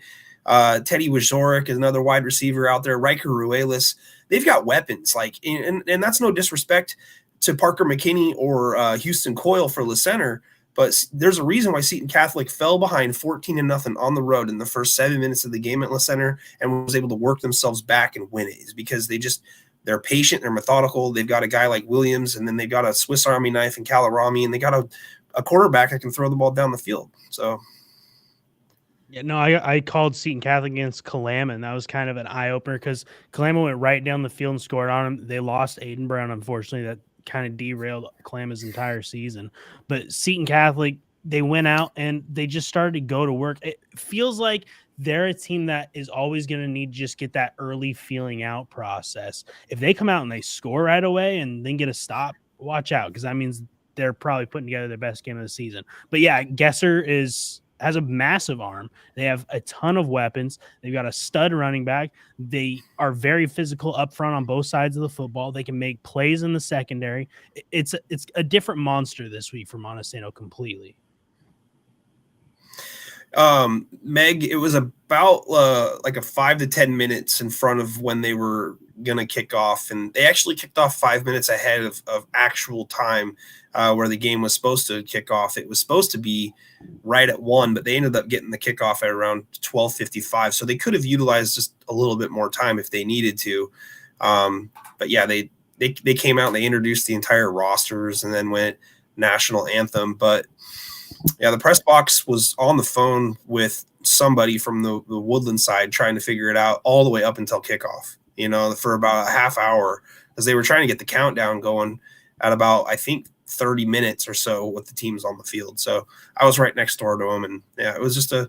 Teddy Wajorek is another wide receiver out there. Riker Ruelas. They've got weapons. And that's no disrespect to Parker McKinney or Houston Coyle for Le Center, but there's a reason why Seton Catholic fell behind 14-0 on the road in the first 7 minutes of the game at Le Center and was able to work themselves back and win it. Is because they're patient, they're methodical. They've got a guy like Williams, and then they've got a Swiss Army knife in Calarami, and they got a quarterback that can throw the ball down the field. So. Yeah, no, I called Seton Catholic against Kalama, and that was kind of an eye-opener because Kalama went right down the field and scored on him. They lost Aiden Brown, unfortunately. That kind of derailed Kalama's entire season. But Seton Catholic, they went out and they just started to go to work. It feels like they're a team that is always going to need to just get that early feeling out process. If they come out and they score right away and then get a stop, watch out, because that means they're probably putting together their best game of the season. But yeah, Gesser has a massive arm. They have a ton of weapons. They've got a stud running back. They are very physical up front on both sides of the football. They can make plays in the secondary. It's a different monster this week for Montesano completely. Meg, it was about a 5 to 10 minutes in front of when they were going to kick off. And they actually kicked off 5 minutes ahead of actual time where the game was supposed to kick off. It was supposed to be right at 1, but they ended up getting the kickoff at around 12:55. So they could have utilized just a little bit more time if they needed to. But yeah, they came out and they introduced the entire rosters and then went national anthem. But yeah, the press box was on the phone with somebody from the Woodland side trying to figure it out all the way up until kickoff, for about a half hour, because they were trying to get the countdown going at about, I think, 30 minutes or so with the teams on the field. So I was right next door to them. And yeah, it was an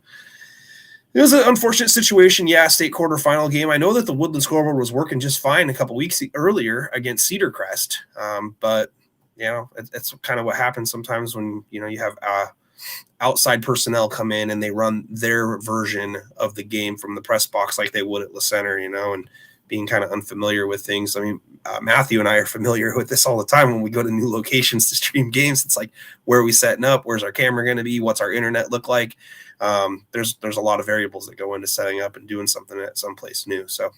unfortunate situation. Yeah, state quarterfinal game. I know that the Woodland scoreboard was working just fine a couple weeks earlier against Cedar Crest. But it's kind of what happens sometimes when, you have outside personnel come in and they run their version of the game from the press box like they would at Le Center, and being kind of unfamiliar with things. I mean, Matthew and I are familiar with this all the time when we go to new locations to stream games. It's like, where are we setting up? Where's our camera going to be? What's our internet look like? There's a lot of variables that go into setting up and doing something at someplace new. So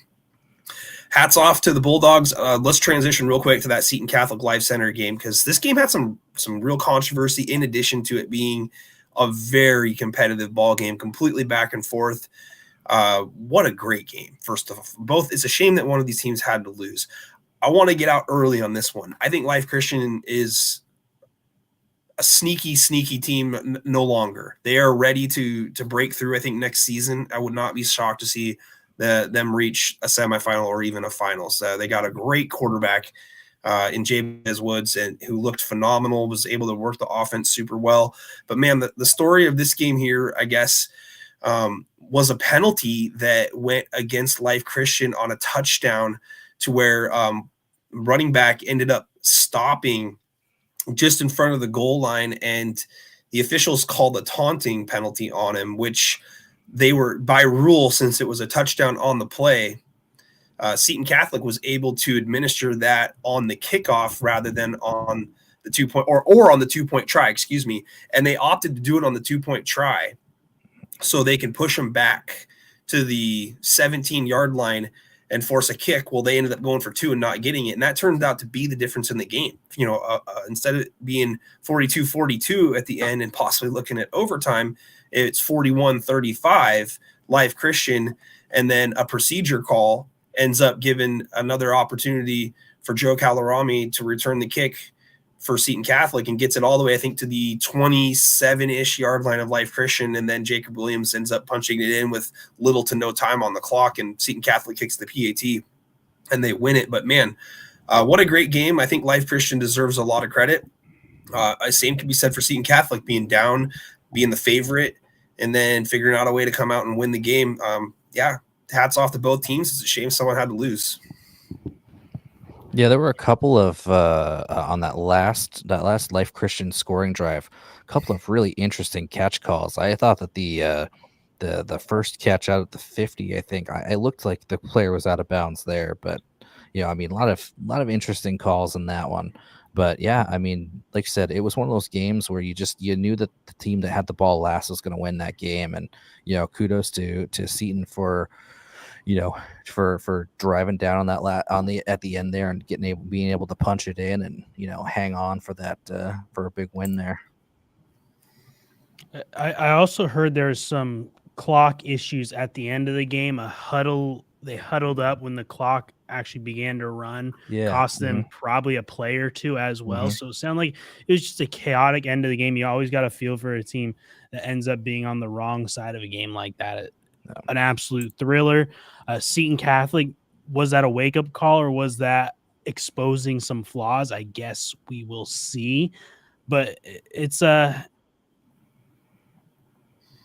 hats off to the Bulldogs. Let's transition real quick to that Seton Catholic Life Center game, because this game had some real controversy in addition to it being a very competitive ball game, completely back and forth. What a great game. First of all, it's a shame that one of these teams had to lose. I want to get out early on this one. I think Life Christian is a sneaky team no longer. They are ready to break through. I think next season, I would not be shocked to see them reach a semifinal or even a finals. They got a great quarterback in Jabez Woods, and who looked phenomenal, was able to work the offense super well. But man, the story of this game here, I guess, was a penalty that went against Life Christian on a touchdown, to where running back ended up stopping just in front of the goal line, and the officials called a taunting penalty on him, which they were, by rule, since it was a touchdown on the play, Seton Catholic was able to administer that on the kickoff rather than on the 2-point or on the 2-point try, excuse me. And they opted to do it on the 2-point try so they can push them back to the 17-yard line and force a kick. Well, they ended up going for 2 and not getting it. And that turned out to be the difference in the game. Instead of it being 42-42 at the end and possibly looking at overtime, it's 41-35 Life Christian. And then a procedure call ends up giving another opportunity for Joe Calarami to return the kick for Seton Catholic, and gets it all the way, I think, to the 27-ish yard line of Life Christian. And then Jacob Williams ends up punching it in with little to no time on the clock, and Seton Catholic kicks the PAT and they win it. But man, what a great game. I think Life Christian deserves a lot of credit. Same can be said for Seton Catholic, being down, being the favorite, and then figuring out a way to come out and win the game. Hats off to both teams. It's a shame someone had to lose. Yeah, there were a couple of on that last Life Christian scoring drive, a couple of really interesting catch calls. I thought that the first catch out at the 50, I think, I looked like the player was out of bounds there, but a lot of interesting calls in that one. But yeah, I mean, like you said, it was one of those games where you knew that the team that had the ball last was going to win that game, and kudos to Seton for driving down on that at the end there and being able to punch it in and hang on for that for a big win there. I also heard there's some clock issues at the end of the game. They huddled up when the clock actually began to run. Cost them probably a play or two as well. So it sounded like it was just a chaotic end of the game. You always got to feel for a team that ends up being on the wrong side of a game like that. An absolute thriller. Seton Catholic, was that a wake-up call or was that exposing some flaws? I guess we will see. But it's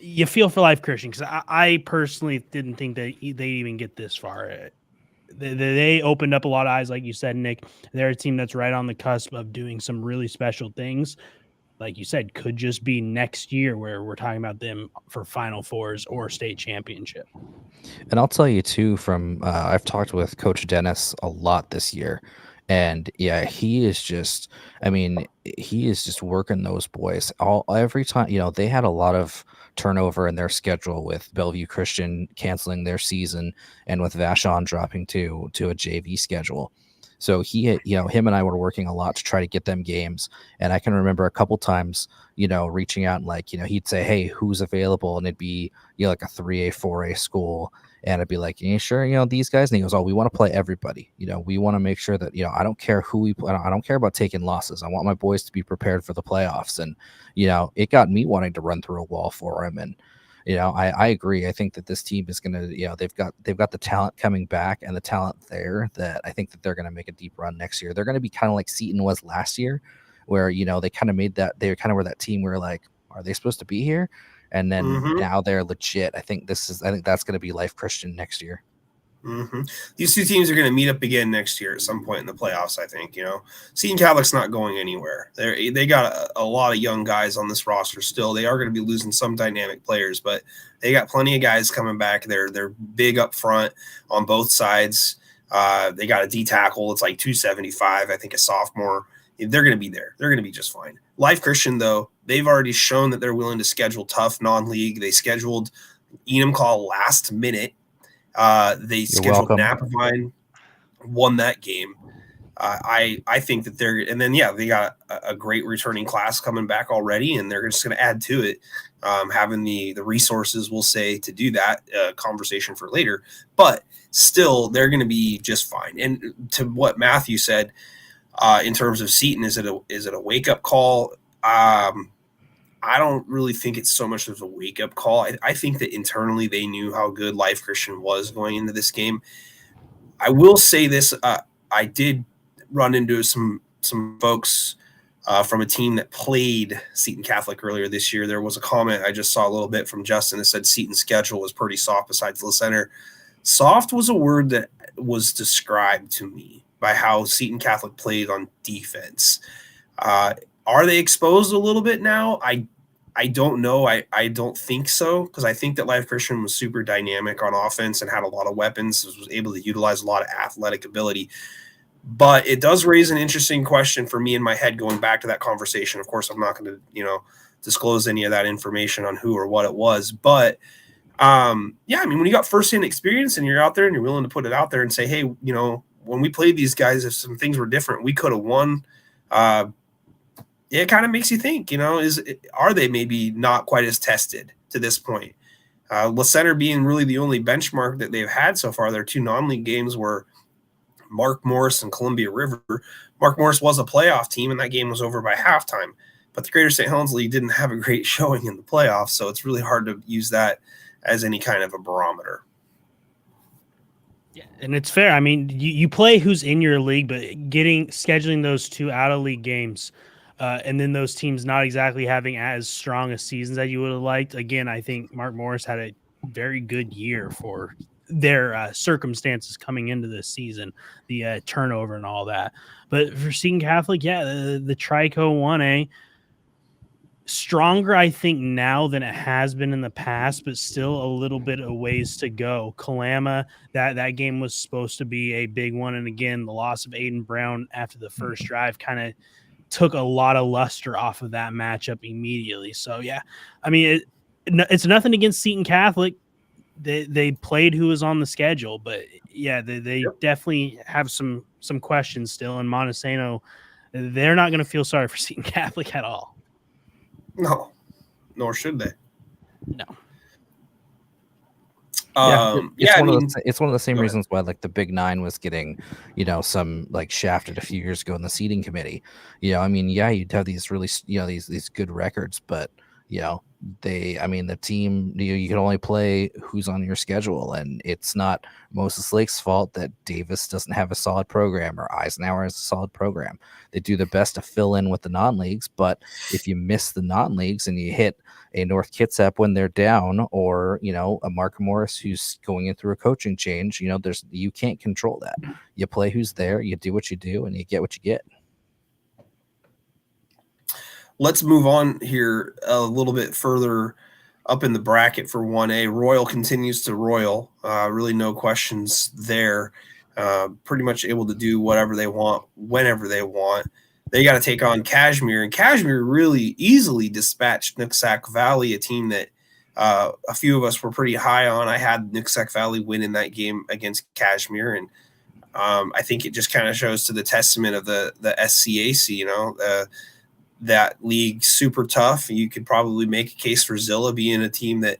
you feel for Life Christian, because I personally didn't think that they even get this far. They opened up a lot of eyes, like you said, Nick. They're a team that's right on the cusp of doing some really special things. Like you said, could just be next year where we're talking about them for Final Fours or state championship. And I'll tell you too, from I've talked with Coach Dennis a lot this year, and yeah, he is just working those boys every time. They had a lot of turnover in their schedule with Bellevue Christian canceling their season and with Vashon dropping to a JV schedule. So him and I were working a lot to try to get them games. And I can remember a couple times, reaching out and he'd say, "Hey, who's available?" And it'd be, like a 3A, 4A school. And I'd be like, "You sure, these guys?" And he goes, "Oh, we want to play everybody. We want to make sure that, I don't care who we play. I don't care about taking losses. I want my boys to be prepared for the playoffs." And, it got me wanting to run through a wall for him. And, I agree. I think that this team is going to, they've got the talent coming back and the talent there that I think that they're going to make a deep run next year. They're going to be kind of like Seton was last year, where, they kind of made that, they kind of were that team where like, are they supposed to be here? And then now they're legit. I think that's going to be Life Christian next year. Mm-hmm. These two teams are going to meet up again next year at some point in the playoffs, I think. Seton Catholic's not going anywhere. They got a lot of young guys on this roster still. They are going to be losing some dynamic players, but they got plenty of guys coming back. They're big up front on both sides. They got a D tackle. It's like 275, I think, a sophomore. They're going to be there. They're going to be just fine. Life Christian, though, they've already shown that they're willing to schedule tough non-league. They scheduled Enumclaw last minute. They scheduled Napavine, won that game. I think that they got a great returning class coming back already, and they're just going to add to it, having the resources, we'll say, to do that. Conversation for later, but still, they're going to be just fine. And to what Matthew said, in terms of Seton, is it a wake up call? I don't really think it's so much of a wake-up call. I think that internally they knew how good Life Christian was going into this game. I will say this. I did run into some folks from a team that played Seton Catholic earlier this year. There was a comment I just saw a little bit from Justin that said Seton's schedule was pretty soft besides the center. Soft was a word that was described to me by how Seton Catholic played on defense. Are they exposed a little bit now? I don't know. I don't think so, because I think that Life Christian was super dynamic on offense and had a lot of weapons, was able to utilize a lot of athletic ability. But it does raise an interesting question for me in my head going back to that conversation. Of course, I'm not going to, disclose any of that information on who or what it was. But, when you got firsthand experience and you're out there and you're willing to put it out there and say, hey, when we played these guys, if some things were different, we could have won. It kind of makes you think, are they maybe not quite as tested to this point? La Center being really the only benchmark that they've had so far. Their two non-league games were Mark Morris and Columbia River. Mark Morris was a playoff team, and that game was over by halftime. But the Greater St. Helens League didn't have a great showing in the playoffs, so it's really hard to use that as any kind of a barometer. Yeah, and it's fair. I mean, you play who's in your league, but scheduling those two out-of-league games – and then those teams not exactly having as strong a seasons as you would have liked. Again, I think Mark Morris had a very good year for their circumstances coming into this season, the turnover and all that. But for Seton Catholic, the Trico 1A, stronger, I think, now than it has been in the past, but still a little bit of ways to go. Kalama, that game was supposed to be a big one. And again, the loss of Aiden Brown after the first drive kind of took a lot of luster off of that matchup immediately. So, it's nothing against Seton Catholic. They played who was on the schedule, but they definitely have some questions still. And Montesano, they're not going to feel sorry for Seton Catholic at all. No, nor should they. No. It's one of the same reasons why like the Big Nine was getting, some like shafted a few years ago in the seating committee. You'd have these really, these good records, but the team, you can only play who's on your schedule, and it's not Moses Lake's fault that Davis doesn't have a solid program or Eisenhower has a solid program. They do their best to fill in with the non-leagues, but if you miss the non-leagues and you hit a North Kitsap when they're down, or a Mark Morris who's going in through a coaching change, you can't control that. You play who's there, you do what you do, and you get what you get. Let's move on here a little bit further up in the bracket for 1A. Royal continues to Royal. Really no questions there. Pretty much able to do whatever they want, whenever they want. They got to take on Kashmir, and Kashmir really easily dispatched Nooksack Valley, a team that a few of us were pretty high on. I had Nooksack Valley win in that game against Kashmir, and I think it just kind of shows to the testament of the SCAC, that league super tough. You could probably make a case for Zilla being a team that,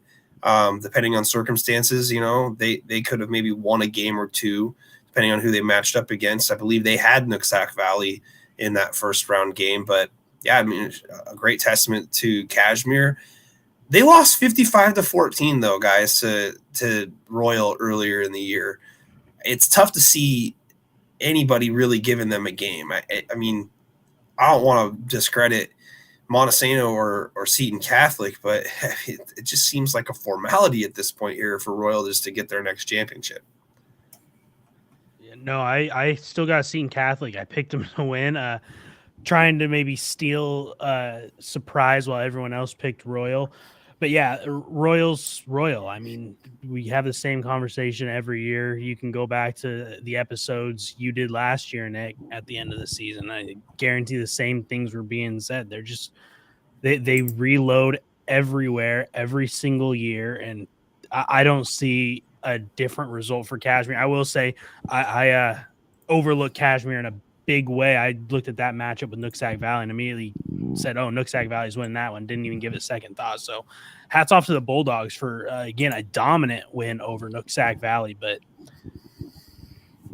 depending on circumstances, they could have maybe won a game or two, depending on who they matched up against. I believe they had Nooksack Valley in that first round game, but a great testament to Kashmir. They lost 55-14 though, guys, to Royal earlier in the year. It's tough to see anybody really giving them a game. I don't want to discredit Montesano or Seton Catholic, but it just seems like a formality at this point here for Royal just to get their next championship. No, I still got Seton Catholic. I picked them to win. Trying to maybe steal surprise while everyone else picked Royal. But yeah, Royal's Royal. I mean, we have the same conversation every year. You can go back to the episodes you did last year, Nick, at the end of the season. I guarantee the same things were being said. They're just they reload everywhere every single year, and I don't see a different result for Kashmir. I will say I overlooked Kashmir in a big way. I looked at that matchup with Nooksack Valley and immediately said, "Oh, Nooksack Valley's winning that one." Didn't even give it a second thought. So, hats off to the Bulldogs for again a dominant win over Nooksack Valley. But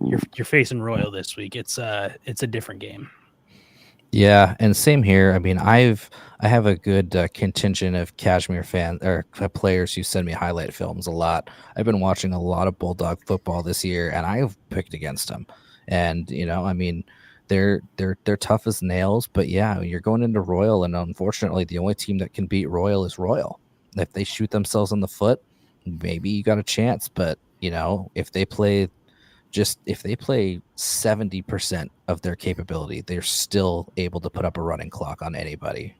you're facing Royal this week. It's a different game. Yeah, and same here. I mean, I have a good contingent of Kashmir fans or players who send me highlight films a lot. I've been watching a lot of Bulldog football this year, and I've picked against them. And I mean, they're tough as nails. But yeah, you're going into Royal, and unfortunately, the only team that can beat Royal is Royal. If they shoot themselves in the foot, maybe you got a chance. But if they play 70% of their capability, they're still able to put up a running clock on anybody.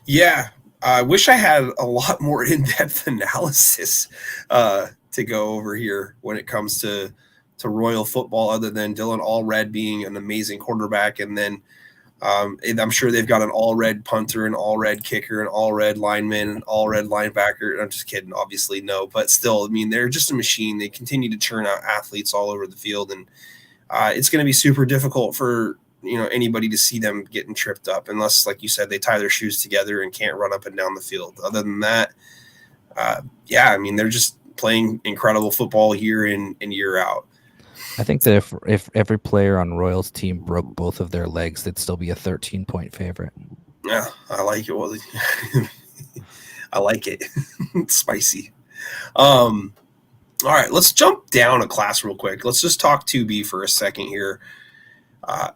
Yeah, I wish I had a lot more in-depth analysis to go over here when it comes to Royal football, other than Dylan Allred being an amazing quarterback, and then I'm sure they've got an all-red punter, an all-red kicker, an all-red lineman, an all-red linebacker. I'm just kidding, obviously, no. But still, I mean, they're just a machine. They continue to churn out athletes all over the field, and it's going to be super difficult for anybody to see them getting tripped up unless, like you said, they tie their shoes together and can't run up and down the field. Other than that, yeah, I mean, they're just playing incredible football year in and year out. I think that if every player on Royals team broke both of their legs, they'd still be a 13-point favorite. Yeah, I like it. Well, I like it. It's spicy. All right, let's jump down a class real quick. Let's just talk 2B for a second here.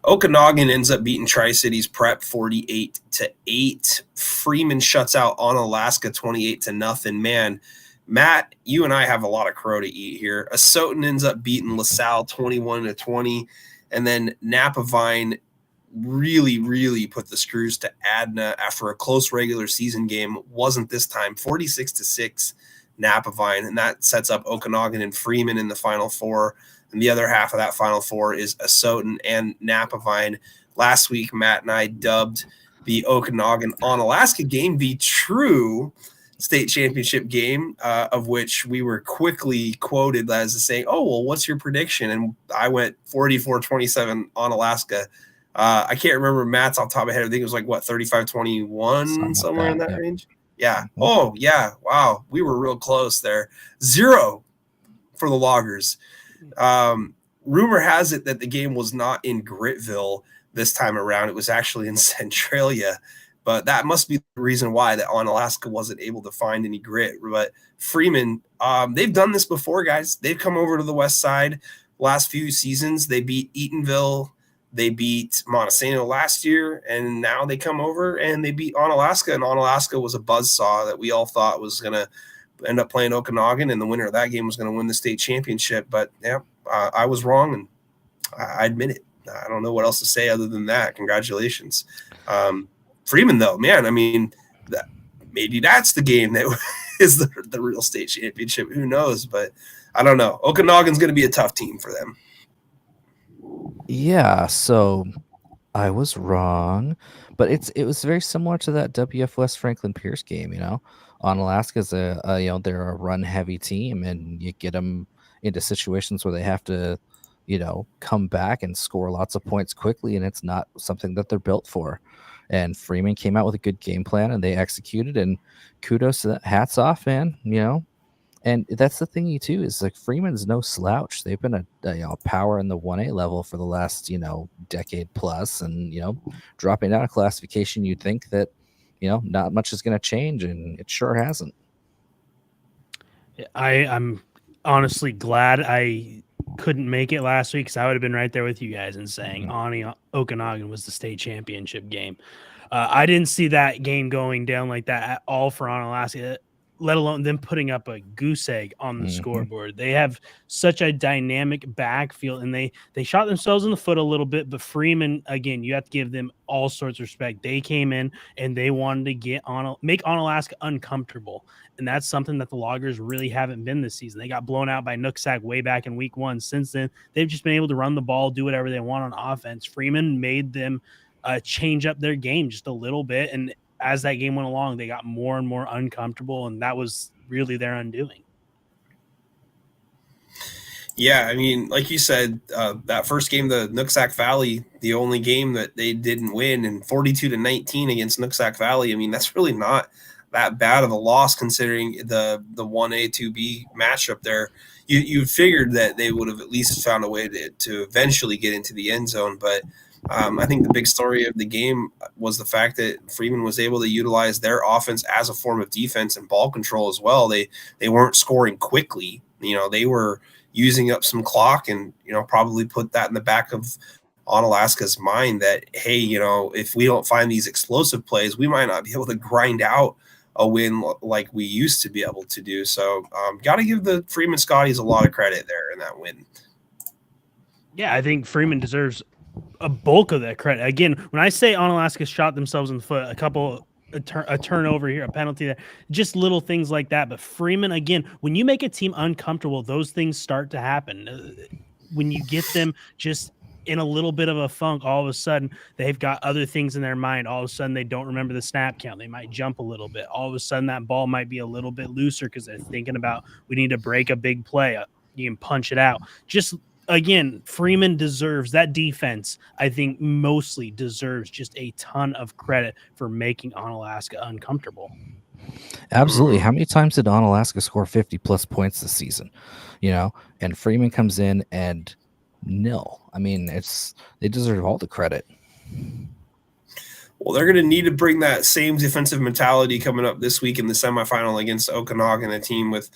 Okanagan ends up beating Tri-Cities Prep 48-8. Freeman shuts out Onalaska 28-0. Man, Matt, you and I have a lot of crow to eat here. Asotin ends up beating LaSalle 21-20, and then Napavine really, really put the screws to Adna after a close regular season game. Wasn't this time 46-6 Napavine, and that sets up Okanagan and Freeman in the Final Four. And the other half of that Final Four is Asotin and Napavine. Last week, Matt and I dubbed the Okanagan Onalaska game the true state championship game, of which we were quickly quoted as saying, "Oh, well, what's your prediction?" And I went 44-27 Onalaska. I can't remember Matt's off the top of my head. I think it was like, 35-21, somewhere in that range. Yeah. Oh, yeah. Wow. We were real close there. 0 for the Loggers. Rumor has it that the game was not in Grittville this time around. It was actually in Centralia. But that must be the reason why that Onalaska wasn't able to find any grit. But Freeman, they've done this before, guys. They've come over to the west side last few seasons. They beat Eatonville. They beat Montesano last year. And now they come over and they beat Onalaska. And Onalaska was a buzzsaw that we all thought was going to end up playing Okanagan. And the winner of that game was going to win the state championship. But, yeah, I was wrong. And I admit it. I don't know what else to say other than that. Congratulations. Freeman, though, man, I mean, maybe that's the game that is the real state championship. Who knows? But I don't know. Okanagan's going to be a tough team for them. Yeah, so I was wrong, but it was very similar to that WF West Franklin Pierce game. Onalaska's they're a run heavy team, and you get them into situations where they have to come back and score lots of points quickly, and it's not something that they're built for. And Freeman came out with a good game plan, and they executed. And kudos to that. Hats off, man. And that's the thing, too, is like Freeman's no slouch. They've been a power in the 1A level for the last decade plus, and dropping down a classification, you'd think that not much is going to change, and it sure hasn't. I'm honestly glad I couldn't make it last week, because I would have been right there with you guys and saying Okanagan was the state championship game. I didn't see that game going down like that at all for Onalaska. let alone them putting up a goose egg on the scoreboard. They have such a dynamic backfield, and they shot themselves in the foot a little bit. But Freeman, again, you have to give them all sorts of respect. They came in and they wanted to make Onalaska uncomfortable, and that's something that the Loggers really haven't been this season. They got blown out by Nooksack way back in week 1. Since then, they've just been able to run the ball, do whatever they want on offense. Freeman made them change up their game just a little bit, and as that game went along, they got more and more uncomfortable, and that was really their undoing. Yeah, I mean, like you said, that first game, the Nooksack Valley, the only game that they didn't win, and 42-19 against Nooksack Valley. I mean, that's really not that bad of a loss considering the 1A 2B matchup there. You figured that they would have at least found a way to eventually get into the end zone, but I think the big story of the game was the fact that Freeman was able to utilize their offense as a form of defense and ball control as well. They weren't scoring quickly. They were using up some clock, and probably put that in the back of Onalaska's mind that, hey, if we don't find these explosive plays, we might not be able to grind out a win like we used to be able to do. So got to give the Freeman Scotties a lot of credit there in that win. Yeah, I think Freeman deserves a bulk of that credit. Again, when I say Onalaska shot themselves in the foot, a turnover here, a penalty there, just little things like that. But Freeman, again, when you make a team uncomfortable, those things start to happen. When you get them just in a little bit of a funk, all of a sudden they've got other things in their mind. All of a sudden they don't remember the snap count. They might jump a little bit. All of a sudden that ball might be a little bit looser because they're thinking about, we need to break a big play. You can punch it out. Just again, Freeman deserves that defense. I think mostly deserves just a ton of credit for making Onalaska uncomfortable. Absolutely. How many times did Onalaska score 50+ points this season? And Freeman comes in and nil. I mean, they deserve all the credit. Well, they're going to need to bring that same defensive mentality coming up this week in the semifinal against Okanagan, a team with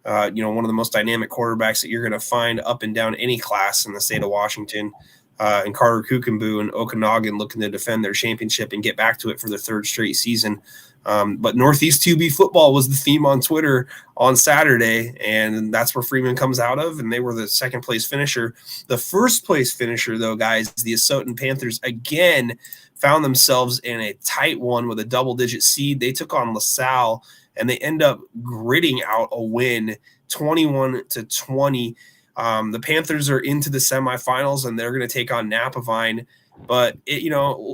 one of the most dynamic quarterbacks that you're going to find up and down any class in the state of Washington, and Carter Kukenbu and Okanagan looking to defend their championship and get back to it for their 3rd straight season. But Northeast 2B football was the theme on Twitter on Saturday, and that's where Freeman comes out of, and they were the 2nd place finisher. The 1st place finisher, though, guys, the Asotin Panthers again found themselves in a tight one with a double-digit seed. They took on LaSalle, and they end up gritting out a win 21-20. The Panthers are into the semifinals, and they're going to take on Napavine. But,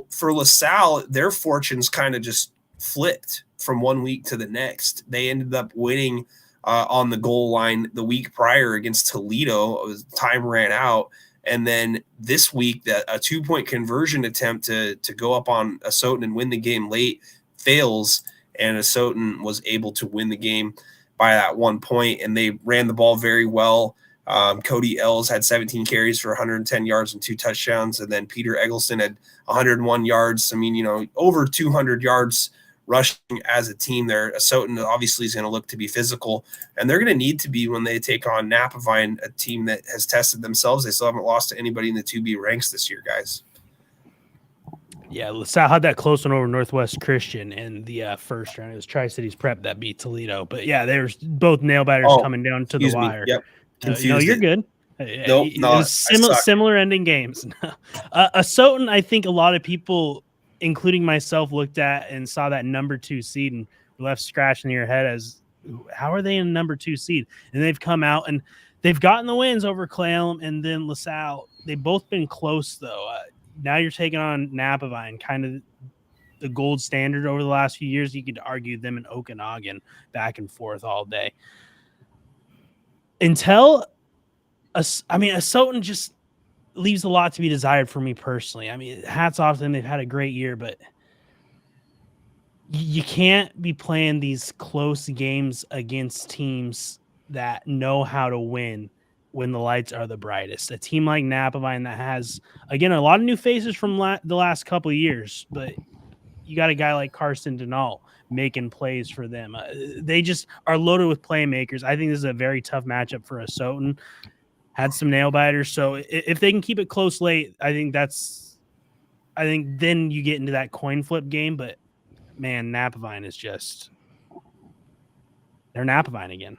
for LaSalle, their fortunes kind of just flipped from one week to the next. They ended up winning on the goal line the week prior against Toledo. Time ran out. And then this week, a 2-point conversion attempt to go up on Asotin and win the game late fails, and Asotin was able to win the game by that 1 point, and they ran the ball very well. Cody Ells had 17 carries for 110 yards and 2 touchdowns, and then Peter Eggleston had 101 yards. I mean, over 200 yards rushing as a team there. Asotin obviously is going to look to be physical, and they're going to need to be when they take on Napavine, a team that has tested themselves. They still haven't lost to anybody in the 2B ranks this year, guys. Yeah, LaSalle had that close one over Northwest Christian in the first round. It was Tri-Cities Prep that beat Toledo. But, yeah, they were both nail-biters coming down to the wire. Yep. No, you're good. Nope, not. Similar ending games. Asotin, I think a lot of people, including myself, looked at and saw that number 2 seed and left scratching your head as, how are they in number 2 seed? And they've come out and they've gotten the wins over Clay Elum and then LaSalle. They've both been close, though. Now you're taking on Napavine, kind of the gold standard over the last few years. You could argue them and Okanagan back and forth all day. Asotin just leaves a lot to be desired for me personally. I mean, hats off to them. They've had a great year, but you can't be playing these close games against teams that know how to win when the lights are the brightest. A team like Napavine that has, again, a lot of new faces from the last couple of years, but you got a guy like Carson Denault making plays for them. They just are loaded with playmakers. I think this is a very tough matchup for Asotin. Had some nail biters. So if they can keep it close late, I think then you get into that coin flip game. But man, Napavine is just, I think they're going to have a they're Napavine again.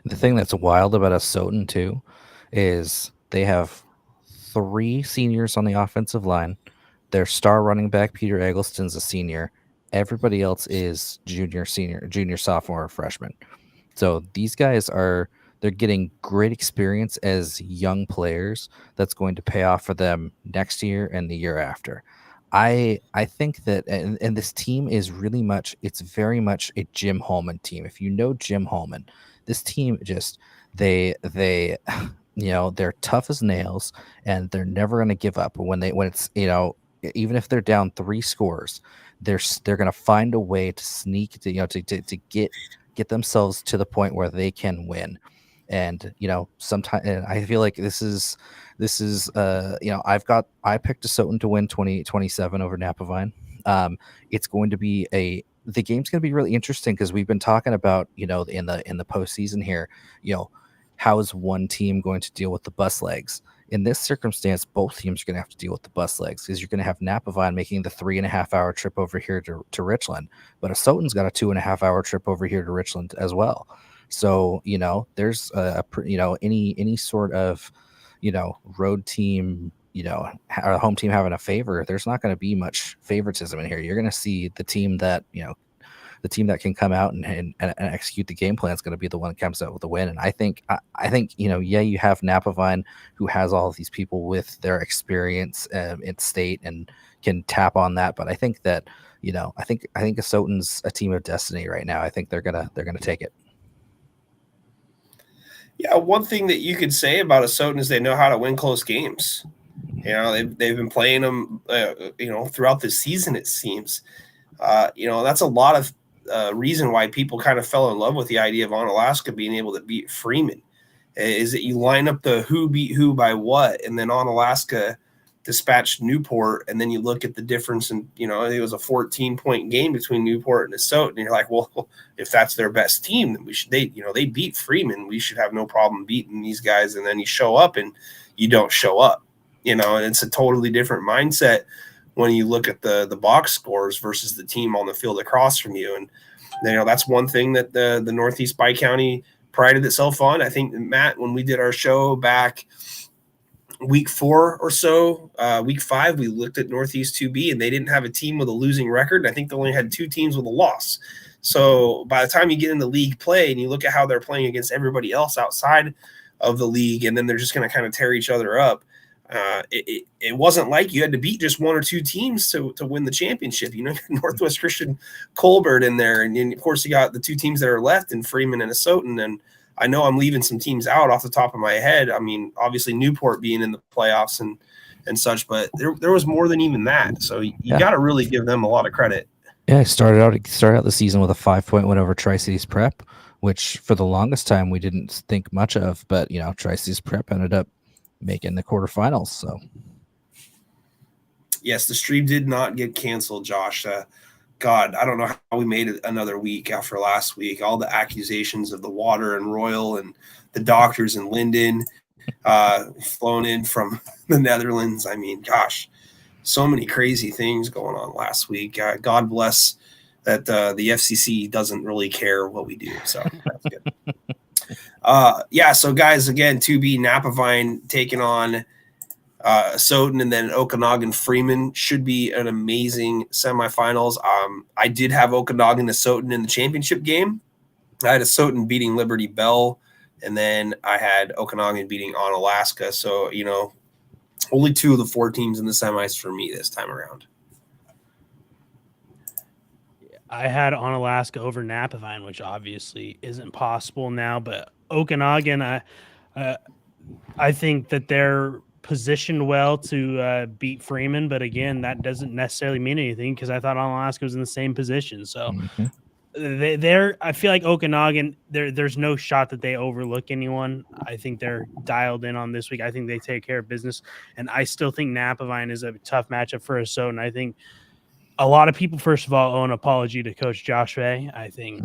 The thing that's wild about Asotin too is they have 3 seniors on the offensive line. Their star running back, Peter Eggleston's a senior. Everybody else is junior, sophomore, or freshman. So these guys they're getting great experience as young players that's going to pay off for them next year and the year after. I think that and this team is it's very much a Jim Holman team. If you know Jim Holman, this team just they they're tough as nails and they're never going to give up. When it's even if they're down 3 scores, they're going to find a way to sneak to get themselves to the point where they can win. And sometimes I feel like this is I picked Asotin to win 2027 over Napavine. It's going to be the game's going to be really interesting because we've been talking about in the postseason here, how is one team going to deal with the bus legs? In this circumstance, both teams are going to have to deal with the bus legs because you're going to have Napavine making the 3.5-hour trip over here to Richland, but Asotin's got a 2.5-hour trip over here to Richland as well. So there's any sort of road team, a home team having a favor. There's not going to be much favoritism in here. You're going to see the team that can come out and execute the game plan is going to be the one that comes out with the win. And I think you have Napavine, who has all of these people with their experience in state and can tap on that. But I think that I think Asotin's a team of destiny right now. I think they're gonna take it. Yeah, one thing that you could say about Asotin is they know how to win close games. They've been playing them, throughout the season. It seems, that's a lot of reason why people kind of fell in love with the idea of Onalaska being able to beat Freeman. Is that you line up the who beat who by what, and then Onalaska dispatched Newport, and then you look at the difference, and it was a 14-point game between Newport and Asotin, and you're like, well, if that's their best team, then they beat Freeman, we should have no problem beating these guys. And then you show up and you don't show up, and it's a totally different mindset when you look at the box scores versus the team on the field across from you. And that's one thing that the Northeast Bi-County prided itself on. I think, Matt, when we did our show back week 4 or so, week 5, we looked at Northeast 2B, and they didn't have a team with a losing record. I think they only had 2 teams with a loss. So by the time you get into league play and you look at how they're playing against everybody else outside of the league, and then they're just going to kind of tear each other up, it wasn't like you had to beat just 1 or 2 teams to win the championship. Northwest Christian Colbert in there, and then of course you got the 2 teams that are left in Freeman and Asotin. And I know I'm leaving some teams out off the top of my head. I mean, obviously Newport being in the playoffs and such, but there was more than even that. So you got to really give them a lot of credit. Yeah, I started out the season with a 5-point win over Tri-Cities Prep, which for the longest time we didn't think much of, but Tri-Cities Prep ended up making the quarterfinals. So yes, the stream did not get canceled, Josh. God, I don't know how we made it another week after last week. All the accusations of the water and Royal and the doctors in Linden flown in from the Netherlands. I mean, gosh, so many crazy things going on last week. God bless that the FCC doesn't really care what we do. So that's good. So guys, again, 2B Napavine taking on Asotin, and then Okanagan Freeman should be an amazing semifinals. I did have Okanagan Asotin in the championship game. I had Asotin beating Liberty Bell, and then I had Okanagan beating Onalaska. So, only 2 of the 4 teams in the semis for me this time around. I had Onalaska over Napavine, which obviously isn't possible now, but Okanagan, I think that they're positioned well to beat Freeman, but again, that doesn't necessarily mean anything because I thought Onalaska was in the same position. So I feel like Okanagan, there's no shot that they overlook anyone. I think they're dialed in on this week. I think they take care of business, and I still think Napavine is a tough matchup for Asotin. I think a lot of people, first of all, owe an apology to Coach Josh Fay. I think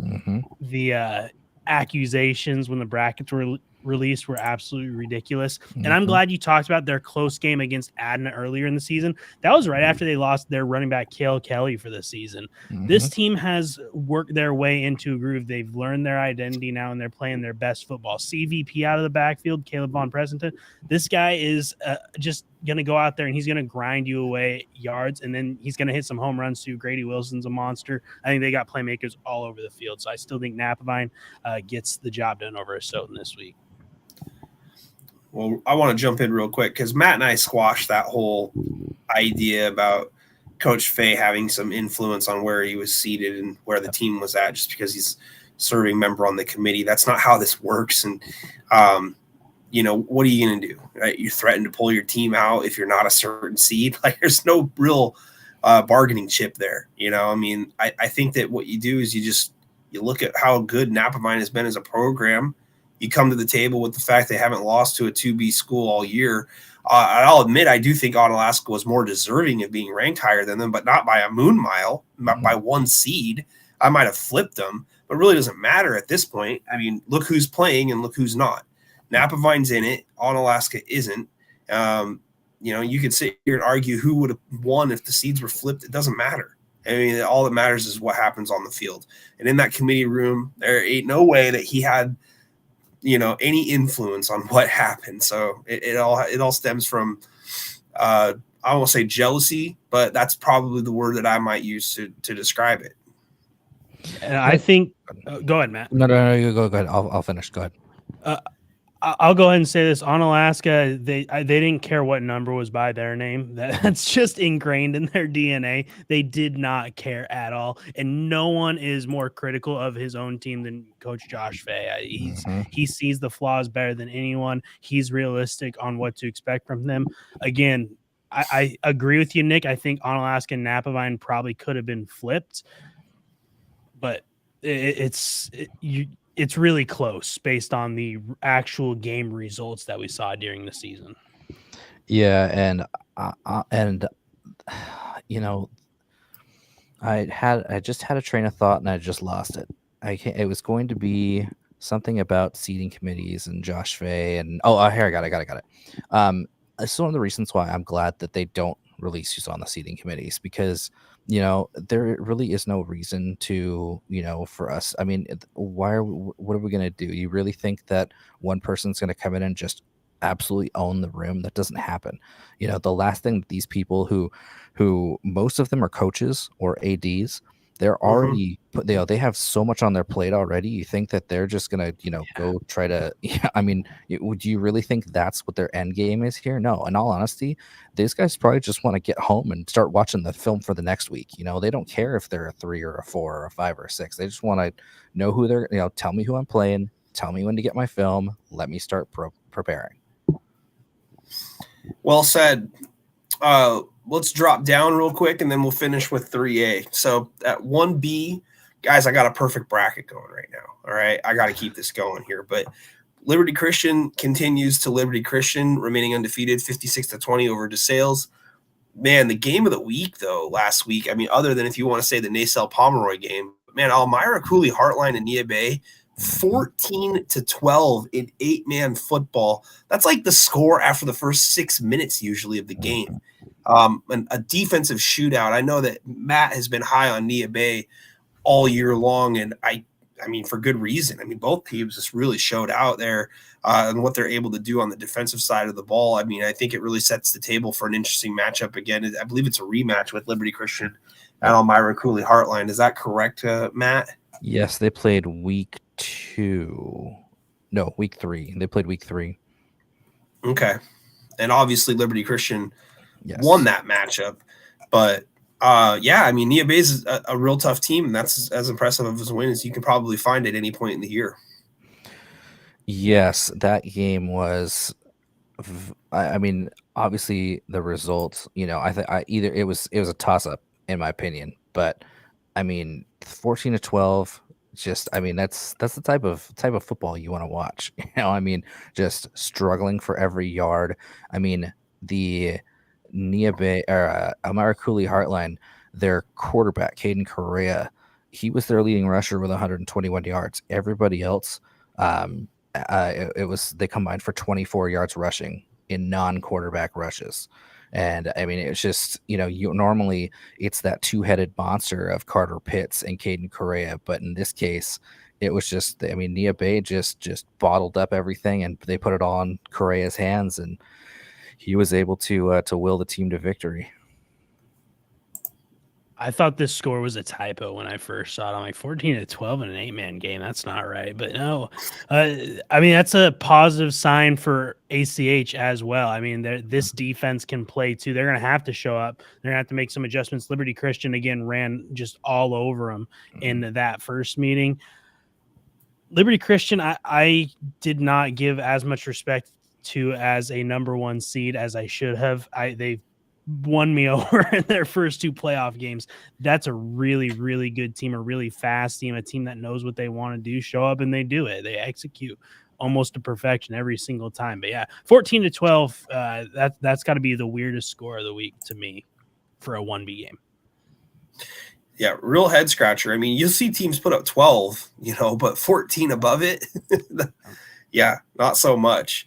the accusations when the brackets were released were absolutely ridiculous. And I'm glad you talked about their close game against Adna earlier in the season. That was right after they lost their running back Cale Kelly for the season. This team has worked their way into a groove. They've learned their identity now, and they're playing their best football. CVP out of the backfield, Caleb Von Presenton. This guy is just going to go out there and he's going to grind you away yards, and then he's going to hit some home runs too. Grady Wilson's a monster. I think they got playmakers all over the field. So I still think Napavine gets the job done over Asotin this week. Well, I want to jump in real quick because Matt and I squashed that whole idea about Coach Fay having some influence on where he was seated and where the team was at just because he's serving member on the committee. That's not how this works. And, what are you going to do? Right? You threaten to pull your team out if you're not a certain seed. Like, there's no real bargaining chip there. I think that what you do is you look at how good Napavine has been as a program. You come to the table with the fact they haven't lost to a 2B school all year. I'll admit, I do think Onalaska was more deserving of being ranked higher than them, but not by a moon mile, not by one seed. I might have flipped them, but it really doesn't matter at this point. I mean, look who's playing and look who's not. Napavine's in it. Onalaska isn't. You could sit here and argue who would have won if the seeds were flipped. It doesn't matter. I mean, all that matters is what happens on the field. And in that committee room, there ain't no way that he had – any influence on what happened. So it all stems from, I won't say jealousy, but that's probably the word that I might use to describe it. And I think, go ahead, Matt. No, you go ahead. I'll finish. Go ahead. I'll go ahead and say this. Onalaska, they didn't care what number was by their name. That's just ingrained in their DNA. They did not care at all. And no one is more critical of his own team than Coach Josh Fay. He sees the flaws better than anyone. He's realistic on what to expect from them. Again, I agree with you, Nick. I think Onalaska and Napavine probably could have been flipped. But it's really close based on the actual game results that we saw during the season. Yeah, and I just had a train of thought and I just lost it. It was going to be something about seating committees and Josh Fay and here I got it. It's one of the reasons why I'm glad that they don't release who's on the seating committees, because there really is no reason to, for us. I mean, what are we going to do? You really think that one person's going to come in and just absolutely own the room? That doesn't happen. The last thing these people who most of them are coaches or ADs, they're already they have so much on their plate already. You think that they're just going to, go try to, would you really think that's what their end game is here? No, in all honesty, these guys probably just want to get home and start watching the film for the next week. They don't care if they're a 3 or a 4 or a 5 or a 6. They just want to know who they're, tell me who I'm playing, tell me when to get my film, let me start preparing. Well said. Let's drop down real quick and then we'll finish with 3A. So at 1B, guys, I got a perfect bracket going right now. All right. I got to keep this going here, but Liberty Christian continues to Liberty Christian, remaining undefeated, 56-20 over DeSales. Man, the game of the week though, last week, I mean, other than if you want to say the Nacelle Pomeroy game, man, Elmira Cooley Heartline and Nia Bay, 14-12 in 8-man football. That's like the score after the first 6 minutes usually of the game. And a defensive shootout. I know that Matt has been high on Nia Bay all year long, and I mean for good reason. I mean, both teams just really showed out there and what they're able to do on the defensive side of the ball. I mean, I think it really sets the table for an interesting matchup again. I believe it's a rematch with Liberty Christian and Elmira Cooley Heartline. Is that correct, Matt? Yes, they played week 3. They played week 3. Okay. And obviously Liberty Christian won that matchup. But, I mean, Nia Bay is a real tough team, and that's as impressive of a win as you can probably find at any point in the year. Yes, that game was I mean, obviously the results, it was a toss-up in my opinion. But, I mean, 14-12 just, I mean, that's the type of football you want to watch. I mean, just struggling for every yard. I mean, the Nia Bay or Elmira Cooley Heartline, their quarterback, Caden Correa, he was their leading rusher with 121 yards. Everybody else, they combined for 24 yards rushing in non-quarterback rushes. And I mean, it's just, normally it's that two-headed monster of Carter Pitts and Caden Correa. But in this case, it was just, Nia Bay just bottled up everything, and they put it all in Correa's hands, and he was able to will the team to victory. I thought this score was a typo when I first saw it. I'm like 14-12 in an 8-man game. That's not right. But no, that's a positive sign for ACH as well. I mean, this defense can play too. They're going to have to show up. They're going to have to make some adjustments. Liberty Christian, again, ran just all over them in that first meeting. Liberty Christian, I did not give as much respect to as a number one seed as I should have. They've won me over in their first two playoff games. That's a really, really good team, a really fast team, a team that knows what they want to do, show up, and they do it. They execute almost to perfection every single time. But yeah, 14-12, that's got to be the weirdest score of the week to me for a 1B game. Yeah, real head scratcher. I mean, you'll see teams put up 12, but 14 above it. Yeah, not so much.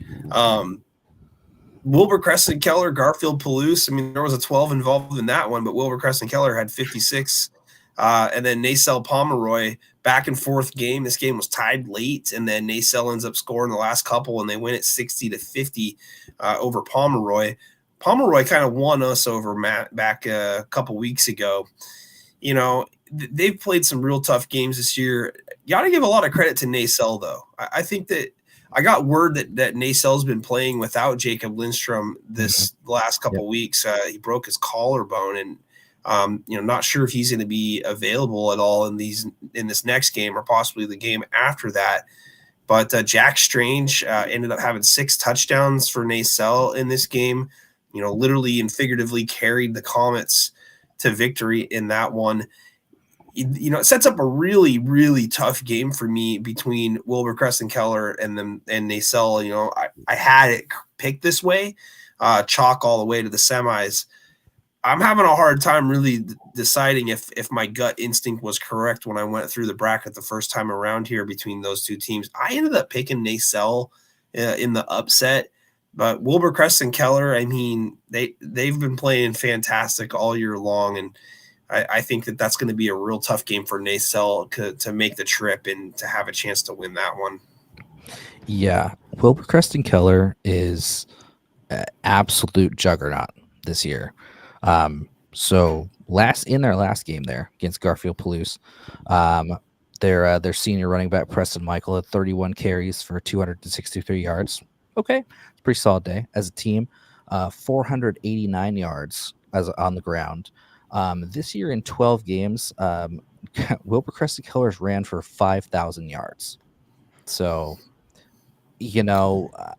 Wilbur Crescent Keller, Garfield Palouse. I mean, there was a 12 involved in that one, but Wilbur Crescent Keller had 56. And then Nacelle Pomeroy, back and forth game. This game was tied late, and then Nacelle ends up scoring the last couple, and they win it 60-50 over Pomeroy. Pomeroy kind of won us over, Matt, back a couple weeks ago. They've played some real tough games this year. You got to give a lot of credit to Nacelle, though. I think that I got word that Nacelle's been playing without Jacob Lindstrom this last couple weeks. He broke his collarbone, and not sure if he's going to be available at all in this next game or possibly the game after that. But Jack Strange ended up having 6 touchdowns for Nacelle in this game. Literally and figuratively carried the Comets to victory in that one. It sets up a really, really tough game for me between Wilbur Crescent Keller and Nacelle. I had it picked this way, chalk all the way to the semis. I'm having a hard time really deciding if my gut instinct was correct when I went through the bracket the first time around here between those two teams. I ended up picking Nacelle in the upset, but Wilbur Crescent Keller, I mean, they've been playing fantastic all year long, and I think that's going to be a real tough game for Nacelle to make the trip and to have a chance to win that one. Yeah, Wilbur Crescent Keller is an absolute juggernaut this year. So in their last game there against Garfield Palouse, their senior running back Preston Michael had 31 carries for 263 yards. Okay, it's a pretty solid day as a team. 489 yards on the ground. This year in 12 games, Wilbur Crescent Killers ran for 5,000 yards. So, yeah.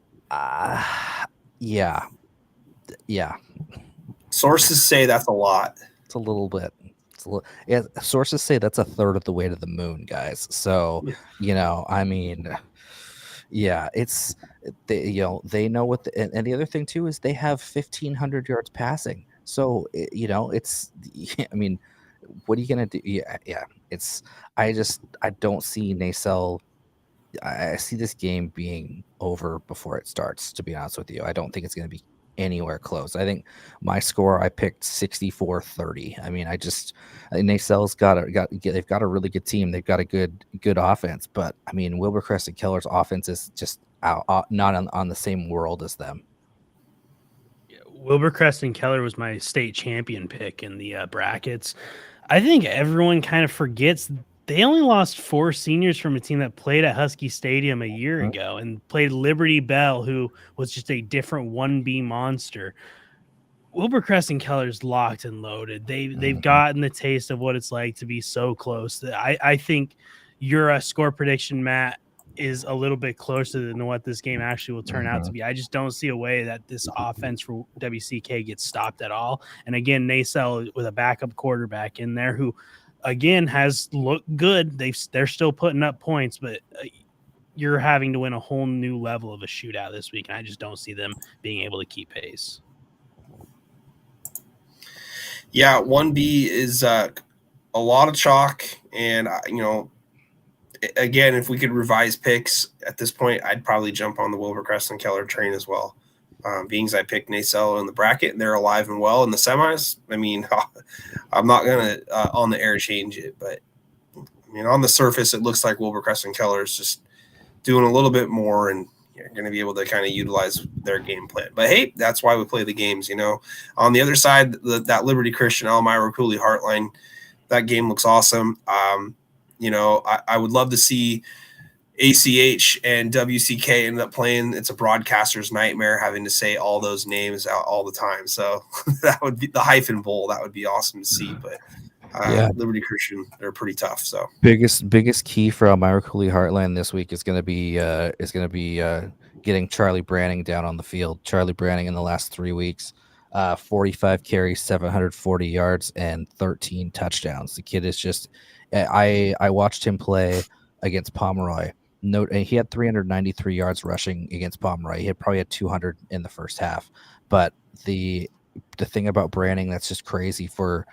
Sources say that's a lot. It's a little bit. Yeah, sources say that's a third of the way to the moon, guys. So, yeah, it's they know what and the other thing too is they have 1,500 yards passing. So, it's, what are you going to do? Yeah. I don't see Nacelle. I see this game being over before it starts, to be honest with you. I don't think it's going to be anywhere close. I think my score, I picked 64-30. I mean, Nacelle's they've got a really good team. They've got a good offense, but I mean, Wilbur Crescent Keller's offense is just not on the same world as them. Wilbur Crescent Keller was my state champion pick in the brackets. I think everyone kind of forgets they only lost 4 seniors from a team that played at Husky Stadium a year ago and played Liberty Bell, who was just a different 1B monster. Wilbur Crescent Keller's locked and loaded. They've gotten the taste of what it's like to be so close. I think your score prediction, Matt, is a little bit closer than what this game actually will turn out to be. I just don't see a way that this offense for WCK gets stopped at all. And again, Nacelle with a backup quarterback in there who, again, has looked good. They're still putting up points, but you're having to win a whole new level of a shootout this week, and I just don't see them being able to keep pace. Yeah, 1B is a lot of chalk, and again, if we could revise picks at this point, I'd probably jump on the Wilbur-Christ and Keller train as well. Being as I picked Nacelle in the bracket and they're alive and well in the semis, I mean, I'm not going to on the air change it, but I mean, on the surface, it looks like Wilbur-Christ and Keller is just doing a little bit more, and you're going to be able to kind of utilize their game plan. But hey, that's why we play the games, you know. On the other side, that Liberty Christian Elmira Cooley Heartline, that game looks awesome. You know, I would love to see ACH and WCK end up playing. It's a broadcaster's nightmare having to say all those names out all the time. So that would be the Hyphen Bowl. That would be awesome to see. But Liberty Christian, they're pretty tough. So biggest key for Elmira Cooley Heartland this week is going to be getting Charlie Branning down on the field. Charlie Branning in the last 3 weeks, 45 carries, 740 yards, and 13 touchdowns. The kid is just. I watched him play against Pomeroy. He had 393 yards rushing against Pomeroy. He probably had 200 in the first half. But the thing about Branning that's just crazy for,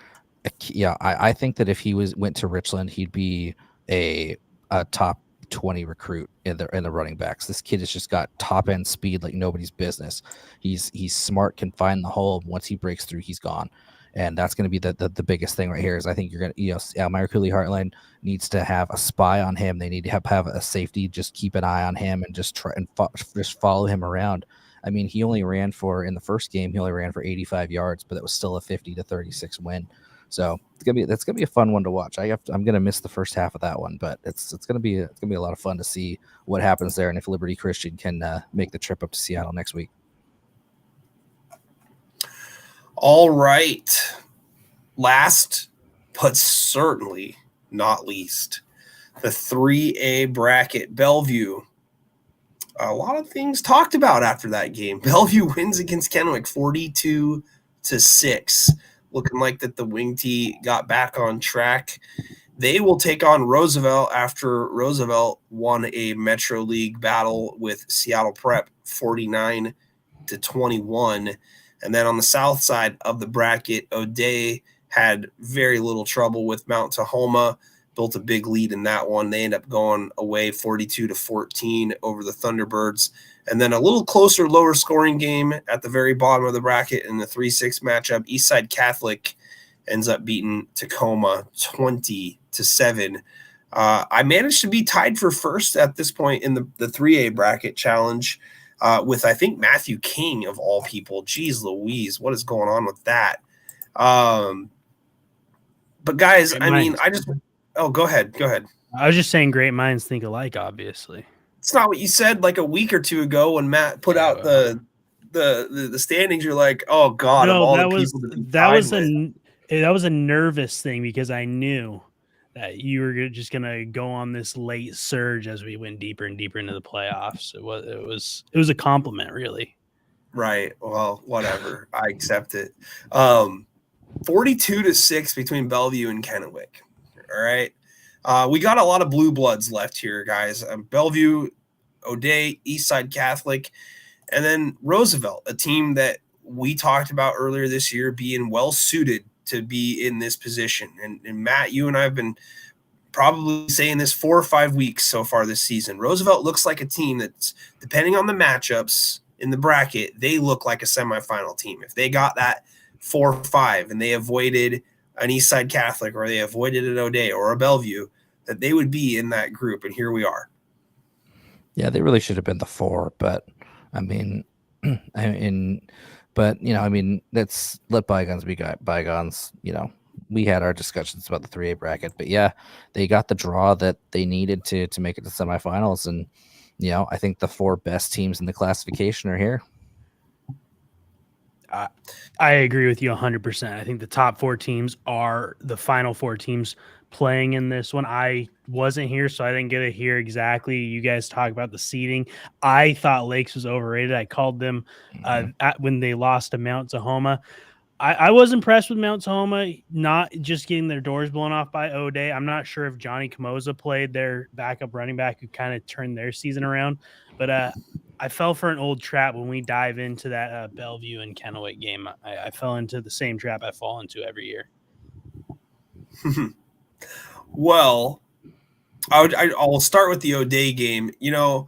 I think that if he went to Richland, he'd be a top 20 recruit in the running backs. This kid has just got top end speed like nobody's business. He's smart, can find the hole. Once he breaks through, he's gone. And that's going to be the biggest thing right here is I think you're going to, Elmira Cooley Heartline needs to have a spy on him. They need to have a safety, just keep an eye on him and just try and just follow him around. I mean, in the first game, he only ran for 85 yards, but it was still a 50-36 win. So that's gonna be a fun one to watch. I'm gonna miss the first half of that one, but it's gonna be a lot of fun to see what happens there and if Liberty Christian can make the trip up to Seattle next week. All right. Last, but certainly not least, the 3A bracket. Bellevue. A lot of things talked about after that game. Bellevue wins against Kennewick 42-6. Looking like that the Wing T got back on track. They will take on Roosevelt after Roosevelt won a Metro League battle with Seattle Prep 49-21. And then on the south side of the bracket, O'Day had very little trouble with Mount Tahoma, built a big lead in that one. They end up going away 42-14 over the Thunderbirds. And then a little closer, lower scoring game at the very bottom of the bracket in the 3-6 matchup. Eastside Catholic ends up beating Tacoma 20-7. I managed to be tied for first at this point in the 3A bracket challenge. With, I think, Matthew King, of all people. Jeez Louise, what is going on with that? But, guys, I mean, go ahead. I was just saying great minds think alike, obviously. It's not what you said like a week or two ago when Matt put out the standings. You're like, oh, God. No, that was a nervous thing because I knew that you were just going to go on this late surge as we went deeper and deeper into the playoffs. It was a compliment, really. Right. Well, whatever. I accept it. 42-6 between Bellevue and Kennewick. All right. We got a lot of blue bloods left here, guys. Bellevue, O'Day, Eastside Catholic, and then Roosevelt, a team that we talked about earlier this year being well suited to be in this position. And Matt, you and I have been probably saying this 4 or 5 weeks so far this season. Roosevelt looks like a team that's, depending on the matchups in the bracket, they look like a semifinal team. If they got that 4 or 5 and they avoided an Eastside Catholic or they avoided an O'Day or a Bellevue, that they would be in that group. And here we are. Yeah, they really should have been the 4, but I mean, but, let's let bygones be bygones. We had our discussions about the 3A bracket, but yeah, they got the draw that they needed to make it to semifinals. And, I think the 4 best teams in the classification are here. I agree with you 100%. I think the top 4 teams are the final 4 teams playing in this one. I wasn't here, so I didn't get to hear exactly you guys talk about the seeding. I thought Lakes was overrated. I called them when they lost to Mount Tahoma. I was impressed with Mount Tahoma, not just getting their doors blown off by O'Day. I'm not sure if Johnny Camoza played their backup running back who kind of turned their season around, but I fell for an old trap when we dive into that Bellevue and Kennewick game. I fell into the same trap I fall into every year. Well, I'll start with the O'Day game. Uriah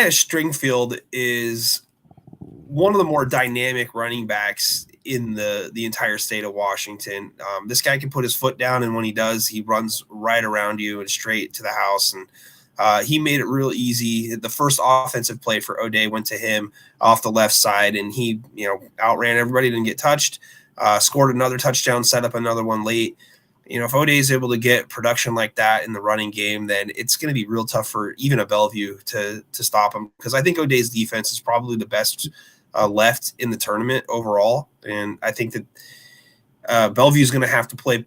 Stringfield is one of the more dynamic running backs in the entire state of Washington. This guy can put his foot down, and when he does, he runs right around you and straight to the house. And he made it real easy. The first offensive play for O'Day went to him off the left side, and he outran everybody, didn't get touched, scored another touchdown, set up another one late. If O'Day is able to get production like that in the running game, then it's going to be real tough for even a Bellevue to stop him, because I think O'Day's defense is probably the best left in the tournament overall. And I think that Bellevue is going to have to play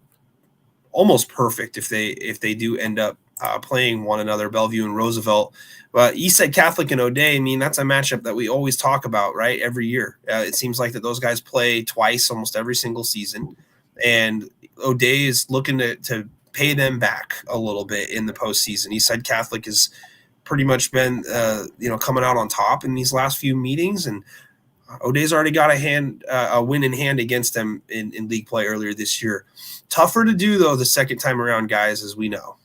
almost perfect if they do end up playing one another, Bellevue and Roosevelt. But Eastside Catholic and O'Day, I mean, that's a matchup that we always talk about, right? Every year. It seems like that those guys play twice almost every single season. And O'Day is looking to pay them back a little bit in the postseason. Eastside Catholic has pretty much been, coming out on top in these last few meetings, and O'Day's already got a win in hand against them in league play earlier this year. Tougher to do, though, the second time around, guys, as we know.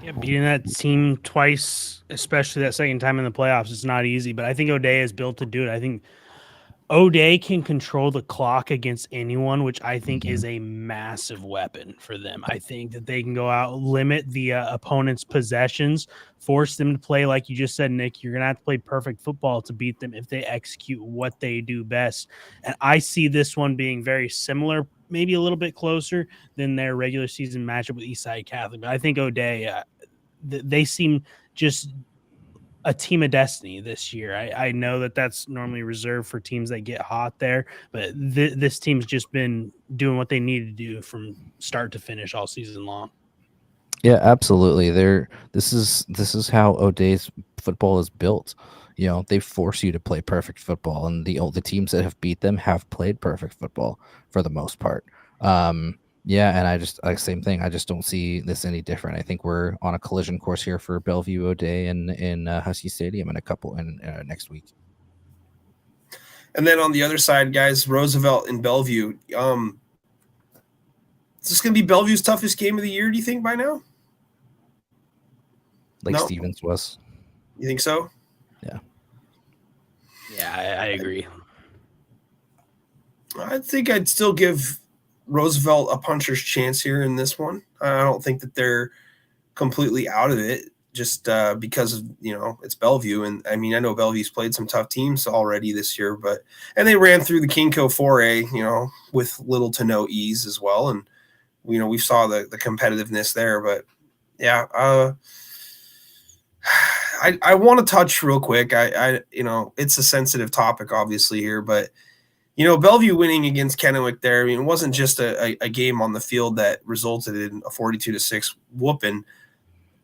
Yeah, beating that team twice, especially that second time in the playoffs, is not easy. But I think O'Day is built to do it. I think O'Day can control the clock against anyone, which I think is a massive weapon for them. I think that they can go out, limit the opponent's possessions, force them to play, like you just said, Nick, you're going to have to play perfect football to beat them if they execute what they do best. And I see this one being very similar, maybe a little bit closer than their regular season matchup with Eastside Catholic. But I think O'Day, they seem just a team of destiny this year. I know that that's normally reserved for teams that get hot there, but this team's just been doing what they need to do from start to finish all season long. Yeah, absolutely. This is how O'Day's football is built. They force you to play perfect football, and the teams that have beat them have played perfect football for the most part. Yeah, and I just same thing. I just don't see this any different. I think we're on a collision course here for Bellevue O'Day in Husky Stadium in next week. And then on the other side, guys, Roosevelt and Bellevue. Is this going to be Bellevue's toughest game of the year, do you think, by now? Like no? Stevens was. You think so? Yeah. Yeah, I agree. I think I'd still give Roosevelt a puncher's chance here in this one. I don't think that they're completely out of it just because of, it's Bellevue. And I mean, I know Bellevue's played some tough teams already this year, and they ran through the Kinko 4A, with little to no ease as well. And, we saw the competitiveness there, but yeah, I want to touch real quick. It's a sensitive topic obviously here, but Bellevue winning against Kennewick there, I mean, it wasn't just a game on the field that resulted in a 42-6 whooping.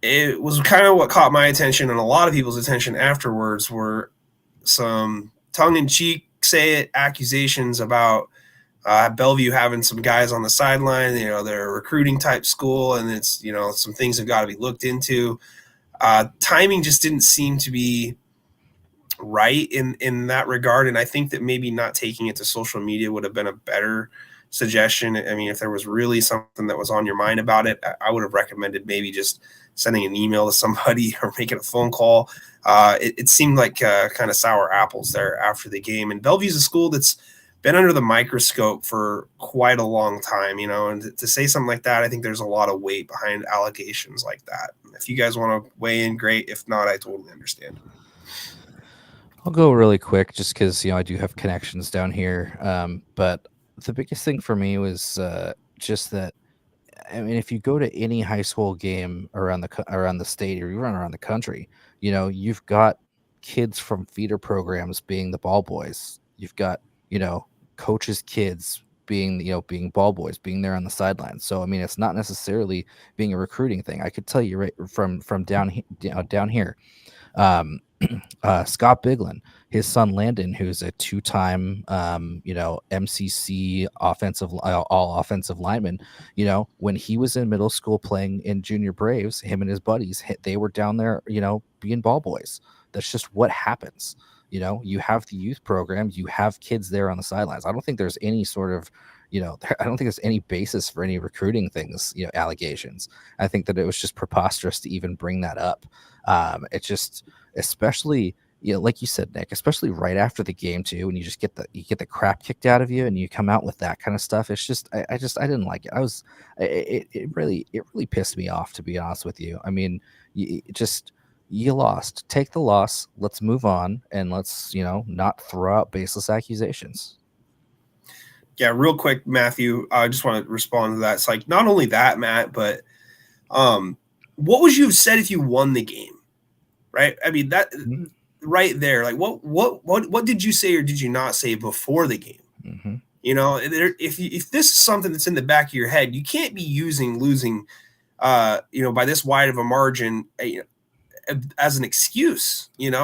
It was kind of what caught my attention and a lot of people's attention afterwards were some tongue-in-cheek, accusations about Bellevue having some guys on the sideline. They're a recruiting type school, and it's, some things have got to be looked into. Timing just didn't seem to be right in that regard, and I think that maybe not taking it to social media would have been a better suggestion. I mean, if there was really something that was on your mind about it, I would have recommended maybe just sending an email to somebody or making a phone call. It seemed like kind of sour apples there after the game, and Bellevue's a school that's been under the microscope for quite a long time, and to say something like that, I think there's a lot of weight behind allegations like that. If you guys want to weigh in, great. If not, I totally understand. I'll go really quick just because, I do have connections down here. But the biggest thing for me was just that, I mean, if you go to any high school game around the state or even around the country, you've got kids from feeder programs being the ball boys. You've got, coaches' kids being ball boys, being there on the sidelines. So, I mean, it's not necessarily being a recruiting thing. I could tell you right from down here. Scott Biglin, his son Landon, who's a two-time MCC all offensive lineman, when he was in middle school playing in junior Braves, him and his buddies, they were down there being ball boys. That's just what happens. You have the youth programs, you have kids there on the sidelines. I don't think there's any sort of I don't think there's any basis for any recruiting things, allegations. I think that it was just preposterous to even bring that up. It's just, especially, like you said, Nick, especially right after the game too, when you just get the crap kicked out of you and you come out with that kind of stuff. It's just, I didn't like it. It really pissed me off, to be honest with you. I mean, you lost. Take the loss. Let's move on, and let's, not throw out baseless accusations. Yeah, real quick, Matthew, I just want to respond to that. It's like, not only that, Matt, but what would you have said if you won the game? Right? I mean, that right there, like what did you say or did you not say before the game? Mm-hmm. If this is something that's in the back of your head, you can't be using losing by this wide of a margin as an excuse, and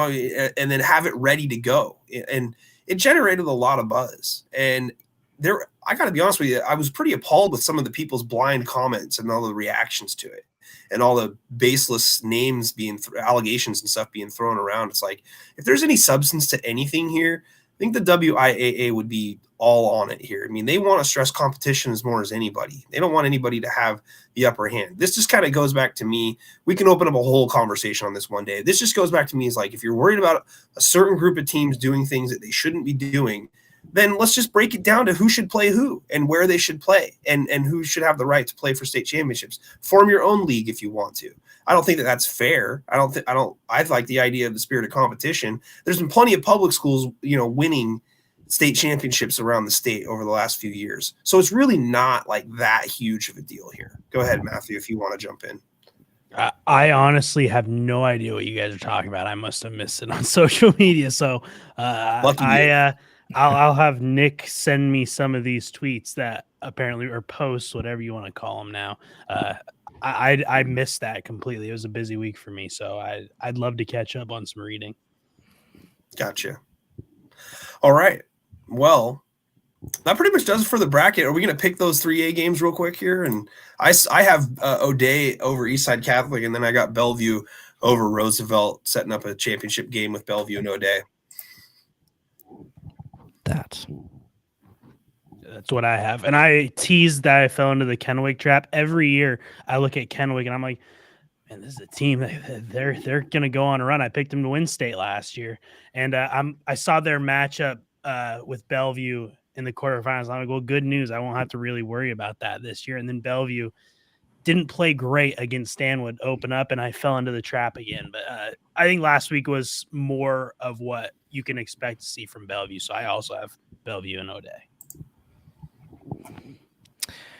then have it ready to go. And it generated a lot of buzz. And I got to be honest with you, I was pretty appalled with some of the people's blind comments and all the reactions to it and all the baseless names allegations and stuff being thrown around. It's like, if there's any substance to anything here, I think the WIAA would be all on it here. I mean, they want to stress competition as more as anybody. They don't want anybody to have the upper hand. This just kind of goes back to me. We can open up a whole conversation on this one day. This just goes back to me as like, if you're worried about a certain group of teams doing things that they shouldn't be doing, then let's just break it down to who should play who and where they should play and who should have the right to play for state championships. Form your own league if you want to. I don't think that that's fair. I like the idea of the spirit of competition. There's been plenty of public schools, winning state championships around the state over the last few years. So it's really not like that huge of a deal here. Go ahead, Matthew, if you want to jump in. I honestly have no idea what you guys are talking about. I must have missed it on social media. So I'll have Nick send me some of these tweets that apparently, or posts, whatever you want to call them now. I missed that completely. It was a busy week for me, so I'd love to catch up on some reading. Gotcha. All right. Well, that pretty much does it for the bracket. Are we going to pick those 3A games real quick here? And I have O'Day over Eastside Catholic, and then I got Bellevue over Roosevelt, setting up a championship game with Bellevue and O'Day. That's what I have. And I teased that I fell into the Kennewick trap. Every year I look at Kennewick and I'm like, man, this is a team that they're going to go on a run. I picked them to win state last year. And I saw their matchup with Bellevue in the quarterfinals. I'm like, well, good news. I won't have to really worry about that this year. And then Bellevue didn't play great against Stanwood open up, and I fell into the trap again. But I think last week was more of what you can expect to see from Bellevue. So I also have Bellevue and O'Day.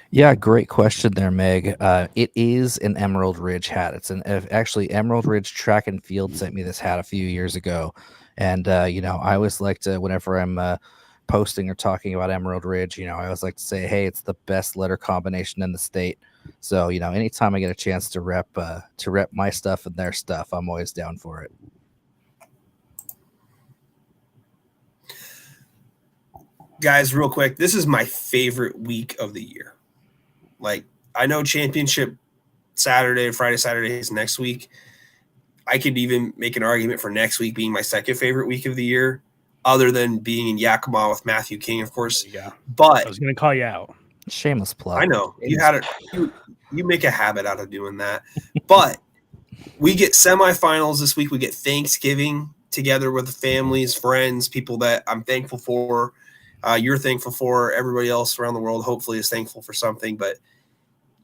Yeah, great question there, Meg. It is an Emerald Ridge hat. It's actually Emerald Ridge Track and Field sent me this hat a few years ago. And, I always like to, whenever I'm posting or talking about Emerald Ridge, I always like to say, hey, it's the best letter combination in the state. So, anytime I get a chance to rep my stuff and their stuff, I'm always down for it. Guys, real quick, this is my favorite week of the year. Like, I know championship Saturday, Friday, Saturday is next week. I could even make an argument for next week being my second favorite week of the year, other than being in Yakima with Matthew King, of course. Yeah. But I was going to call you out. Shameless plug. I know you had it. You make a habit out of doing that. But we get semifinals this week. We get Thanksgiving together with the families, friends, people that I'm thankful for. You're thankful for. Everybody else around the world hopefully is thankful for something. But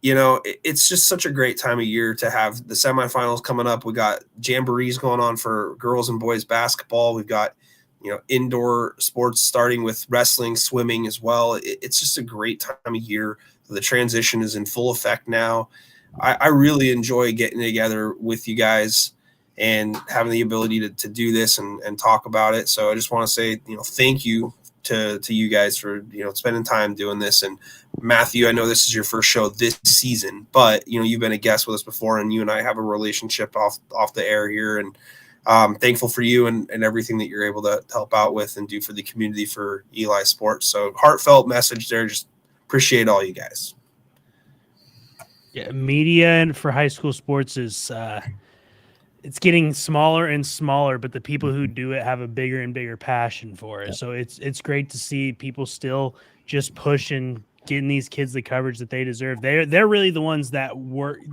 it's just such a great time of year to have the semifinals coming up. We got jamborees going on for girls and boys basketball. We've got indoor sports starting with wrestling, swimming as well. It's just a great time of year. The transition is in full effect now. I really enjoy getting together with you guys and having the ability to do this and talk about it. So I just want to say, thank you to you guys for, spending time doing this. And Matthew, I know this is your first show this season, but you've been a guest with us before, and you and I have a relationship off the air here, and thankful for you and everything that you're able to help out with and do for the community for Eli Sports. So heartfelt message there. Just appreciate all you guys. Yeah, media for high school sports is it's getting smaller and smaller, but the people who do it have a bigger and bigger passion for it. So it's great to see people still just pushing getting these kids the coverage that they deserve. They're really the ones that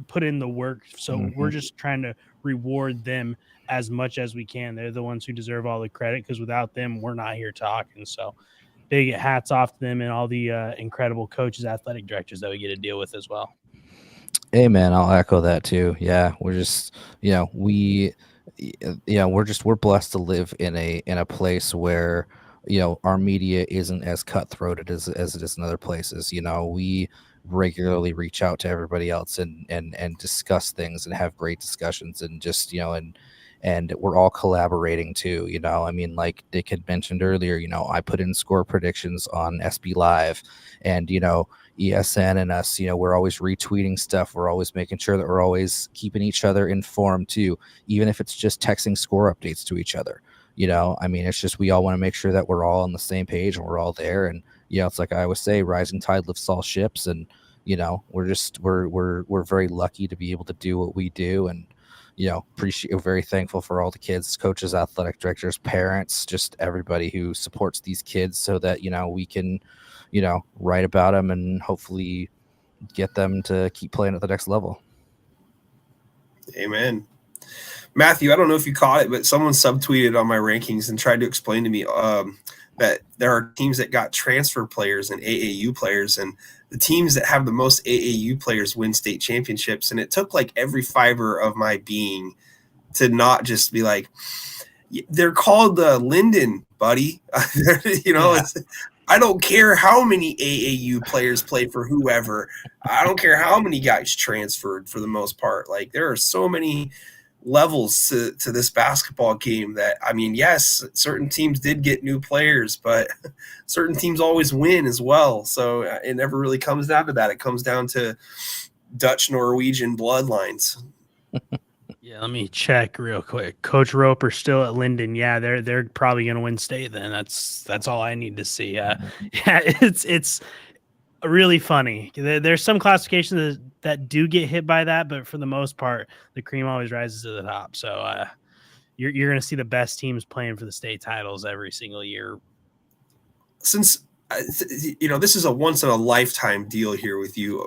put in the work. So we're just trying to reward them as much as we can. They're the ones who deserve all the credit, because without them, we're not here talking. So big hats off to them and all the incredible coaches, athletic directors that we get to deal with as well. Hey man, I'll echo that too. Yeah, we're just, we're blessed to live in a place where, our media isn't as cutthroated as it is in other places. We regularly reach out to everybody else and discuss things and have great discussions, and just, and we're all collaborating too. I mean, like Dick had mentioned earlier, I put in score predictions on SB Live, and, ESN and us, we're always retweeting stuff. We're always making sure that we're always keeping each other informed too, even if it's just texting score updates to each other. I mean, it's just, we all want to make sure that we're all on the same page and we're all there. And it's like I always say, rising tide lifts all ships. And we're very lucky to be able to do what we do. And very thankful for all the kids, coaches, athletic directors, parents, just everybody who supports these kids, so that we can write about them and hopefully get them to keep playing at the next level. Amen. Matthew, I don't know if you caught it, but someone subtweeted on my rankings and tried to explain to me that there are teams that got transfer players and AAU players, and the teams that have the most AAU players win state championships. And it took like every fiber of my being to not just be like, they're called Linden, buddy. I don't care how many AAU players play for whoever. I don't care how many guys transferred, for the most part. Like, there are so many levels to this basketball game that, I mean, yes, certain teams did get new players, but certain teams always win as well. So it never really comes down to that. It comes down to Dutch Norwegian bloodlines. Yeah, let me check real quick. Coach Roper still at Linden. Yeah, they're probably going to win state then. That's all I need to see. Yeah, it's really funny. There's some classifications that do get hit by that, but for the most part, the cream always rises to the top. So you're going to see the best teams playing for the state titles every single year. Since this is a once in a lifetime deal here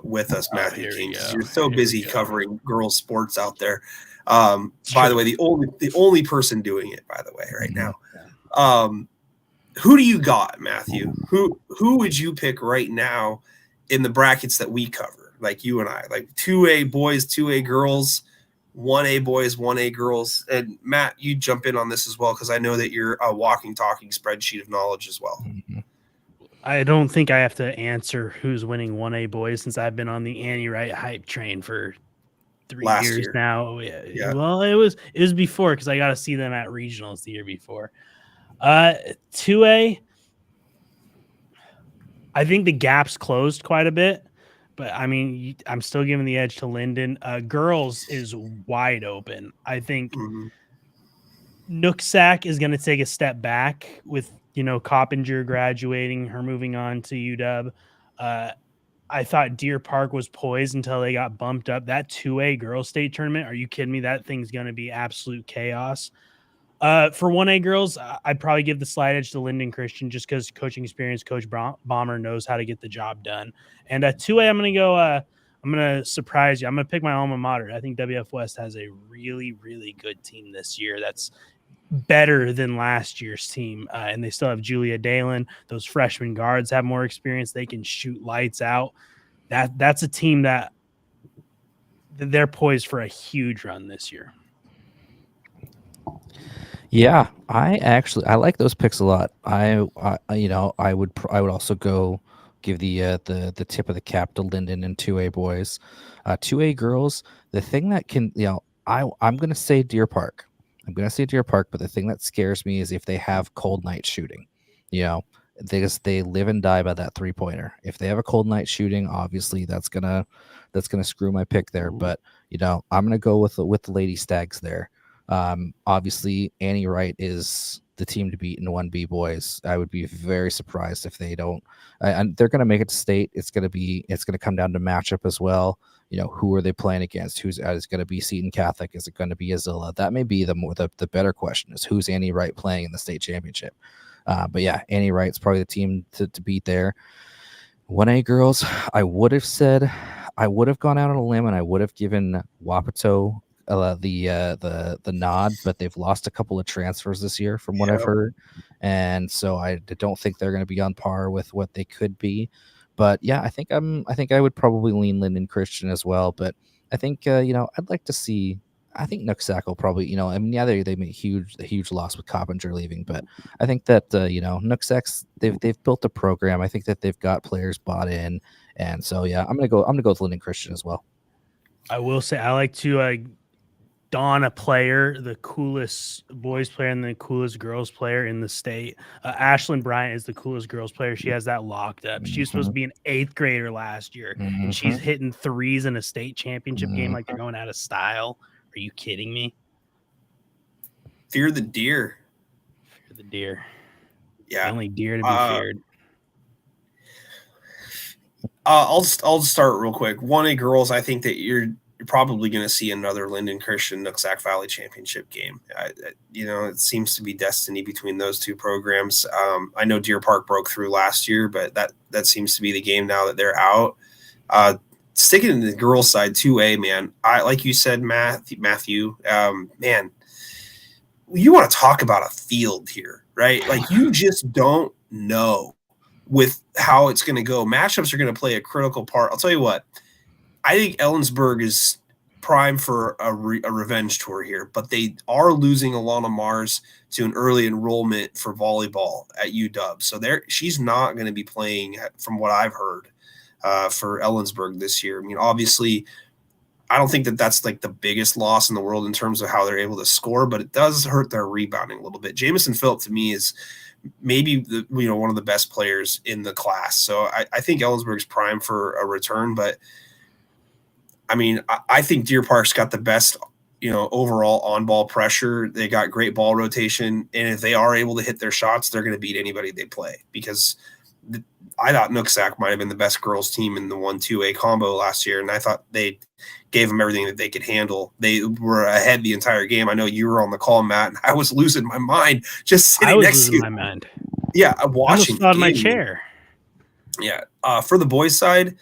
with us, Matthew King. You're so busy covering girls sports out there. By the way, the only person doing it, by the way, right now. Who do you got, Matthew? Who would you pick right now in the brackets that we cover? Like you and I, like 2A boys, 2A girls, 1A boys, 1A girls. And Matt, you jump in on this as well, because I know that you're a walking, talking spreadsheet of knowledge as well. I don't think I have to answer who's winning 1A boys, since I've been on the Annie Wright hype train for 3 years now. Yeah. Well, it was before, because I got to see them at regionals the year before. 2A, I think the gap's closed quite a bit, but I mean, I'm still giving the edge to Linden. Girls is wide open. I think Nooksack is going to take a step back with, Coppinger graduating, her moving on to UW. I thought Deer Park was poised until they got bumped up. That 2A girls state tournament, are you kidding me? That thing's going to be absolute chaos. For 1A girls, I'd probably give the slight edge to Linden Christian, just because coaching experience. Coach Bomber knows how to get the job done. And 2A, I'm going to surprise you. I'm going to pick my alma mater. I think WF West has a really, really good team this year. That's better than last year's team. And they still have Julia Dalen. Those freshman guards have more experience. They can shoot lights out. That's a team that they're poised for a huge run this year. Yeah, I like those picks a lot. I would also go give the tip of the cap to Linden and 2A boys. 2A girls, the thing that can, I'm going to say Deer Park. I'm going to say Deer Park, but the thing that scares me is if they have cold night shooting. They live and die by that 3-pointer. If they have a cold night shooting, obviously that's gonna screw my pick there. But I'm gonna go with the Lady Stags there. Obviously Annie Wright is the team to beat in 1B boys. I would be very surprised if they don't. And they're gonna make it to state. It's gonna come down to matchup as well. Who are they playing against? Is it going to be Seton Catholic? Is it going to be Azilla? That may be the better question, is who's Annie Wright playing in the state championship. But yeah, Annie Wright's probably the team to beat there. 1A girls, I would have gone out on a limb and I would have given Wapato the nod, but they've lost a couple of transfers this year from what I've heard, and so I don't think they're going to be on par with what they could be. But yeah, I think I would probably lean Linden Christian as well. But I think I'd like to see. I think Nooksack will probably, I mean, yeah, they made a huge loss with Coppinger leaving, but I think that Nooksack's they've built a program. I think that they've got players bought in, and so yeah, I'm gonna go with Linden Christian as well. I will say I like to don a player, the coolest boys player and the coolest girls player in the state. Ashlyn Bryant is the coolest girls player. She has that locked up. She was supposed to be an 8th grader last year, and she's hitting threes in a state championship game like they're going out of style. Are you kidding me? Fear the deer. Fear the deer. Yeah. The only deer to be feared. I'll start real quick. 1A girls, I think that you're probably going to see another Linden Christian Nooksack Valley Championship game. It seems to be destiny between those two programs. I know Deer Park broke through last year, but that seems to be the game now that they're out. Sticking in the girls' side, 2A, man. Like you said, Matthew, man, you want to talk about a field here, right? Like you just don't know with how it's going to go. Matchups are going to play a critical part. I'll tell you what. I think Ellensburg is prime for a revenge tour here, but they are losing Alana Mars to an early enrollment for volleyball at UW. So she's not going to be playing, from what I've heard, for Ellensburg this year. I mean, obviously, I don't think that that's like the biggest loss in the world in terms of how they're able to score, but it does hurt their rebounding a little bit. Jamison Phillip, to me, is maybe one of the best players in the class. So I think Ellensburg's prime for a return, but I mean, I think Deer Park's got the best, overall on-ball pressure. They got great ball rotation, and if they are able to hit their shots, they're going to beat anybody they play. Because I thought Nooksack might have been the best girls team in the 1-2A combo last year, and I thought they gave them everything that they could handle. They were ahead the entire game. I know you were on the call, Matt, and I was losing my mind just sitting next to you. My mind. Yeah, watching. I almost my chair. Yeah, for the boys' side,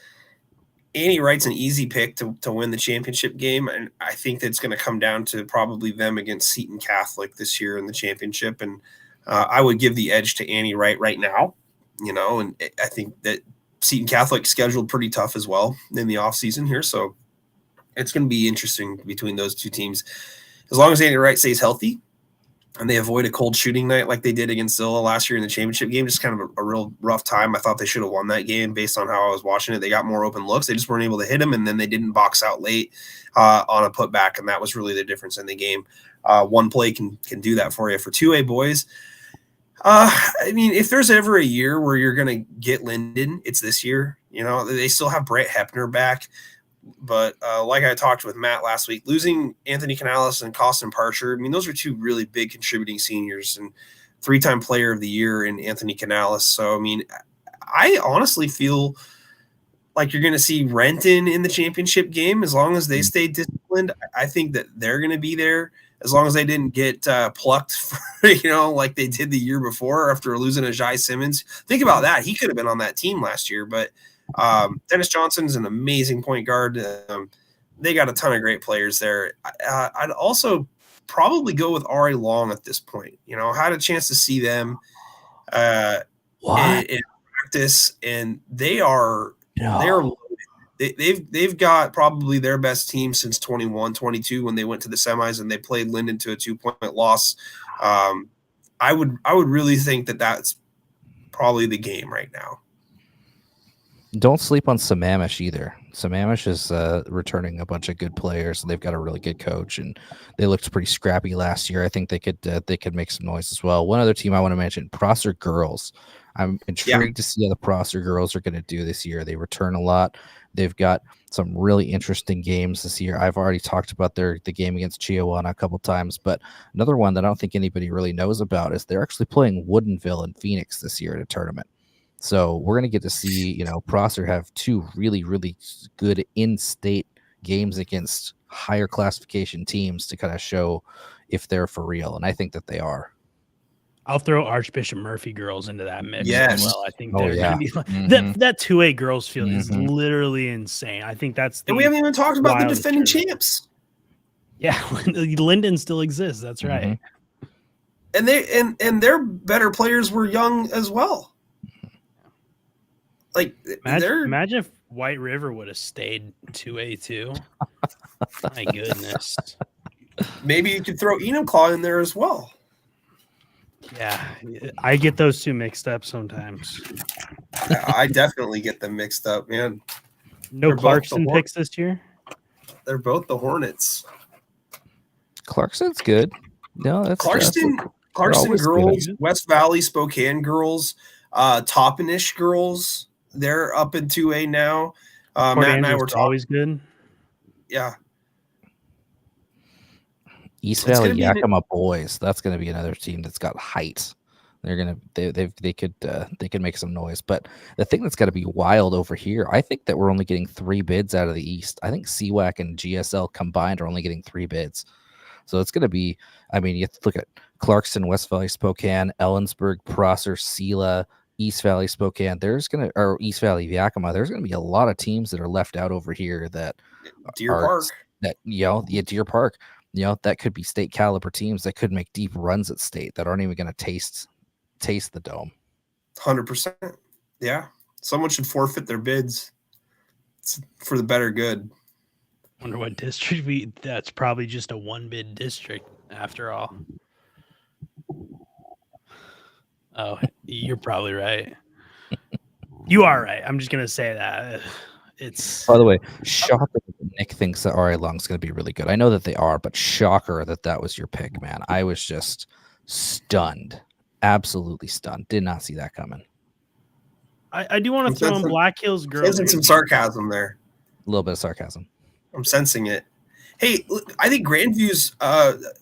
Annie Wright's an easy pick to win the championship game, and I think that's going to come down to probably them against Seton Catholic this year in the championship. And I would give the edge to Annie Wright right now, and I think that Seton Catholic scheduled pretty tough as well in the offseason here. So it's going to be interesting between those two teams. As long as Annie Wright stays healthy and they avoid a cold shooting night like they did against Zilla last year in the championship game, just kind of a real rough time. I thought they should have won that game based on how I was watching it. They got more open looks. They just weren't able to hit them, and then they didn't box out late on a putback, and that was really the difference in the game. One play can do that for you. For 2A boys, I mean, if there's ever a year where you're going to get Linden, it's this year. They still have Brett Hepner back. But like I talked with Matt last week, losing Anthony Canales and Costin Parcher, I mean, those are two really big contributing seniors and 3-time player of the year in Anthony Canales. So, I mean, I honestly feel like you're going to see Renton in the championship game as long as they stay disciplined. I think that they're going to be there as long as they didn't get plucked, like they did the year before after losing Ajay Simmons. Think about that. He could have been on that team last year, but Dennis Johnson's an amazing point guard. They got a ton of great players there. I'd also probably go with Ari Long at this point. Had a chance to see them in practice, and they're loaded. They've got probably their best team since 21-22 when they went to the semis and they played Linden to a 2-point loss. I would really think that that's probably the game right now. Don't sleep on Sammamish either. Sammamish is returning a bunch of good players, and they've got a really good coach, and they looked pretty scrappy last year. I think they could make some noise as well. One other team I want to mention, Prosser girls. I'm intrigued to see how the Prosser girls are going to do this year. They return a lot. They've got some really interesting games this year. I've already talked about the game against Chiawana a couple times, but another one that I don't think anybody really knows about is they're actually playing Woodinville in Phoenix this year at a tournament. So we're going to get to see, Prosser have 2 really, really good in-state games against higher classification teams to kind of show if they're for real. And I think that they are. I'll throw Archbishop Murphy girls into that mix Yes. as well. I think they're going to be like, that 2A girls field is literally insane. I think that's and we haven't even talked about the defending champs. Yeah, Linden still exists. That's right. And their better players were young as well. Like imagine if White River would have stayed 2A too. My goodness. Maybe you could throw Enumclaw in there as well. Yeah, I get those two mixed up sometimes. I definitely get them mixed up, man. No Clarkson picks this year? They're both the Hornets. Clarkson's good. No, that's Clarkson girls, good. West Valley, Spokane girls, Toppenish girls. They're up in 2A now. Matt and I were always good. Yeah. East Valley Yakima boys. That's going to be another team that's got height. They could make some noise. But the thing that's got to be wild over here, I think that we're only getting 3 bids out of the East. I think CWAC and GSL combined are only getting 3 bids. So it's going to be, I mean, you have to look at Clarkson, West Valley, Spokane, Ellensburg, Prosser, Sela, East Valley, Spokane. Or East Valley, Yakima. There's going to be a lot of teams that are left out over here that Deer Park. Deer Park. That could be state caliber teams that could make deep runs at state that aren't even going to taste the dome. 100%. Yeah. Someone should forfeit their bids. It's for the better good. Wonder what district that's probably just a 1-bid district after all. Oh, you're probably right. You are right. I'm just going to say that. It's, by the way, shocker that Nick thinks that RA Long's going to be really good. I know that they are, but shocker that was your pick, man. I was just stunned, absolutely stunned. Did not see that coming. I do want to throw in Black Hills girls. There's some sarcasm there. A little bit of sarcasm. I'm sensing it. Hey, I think Grandview's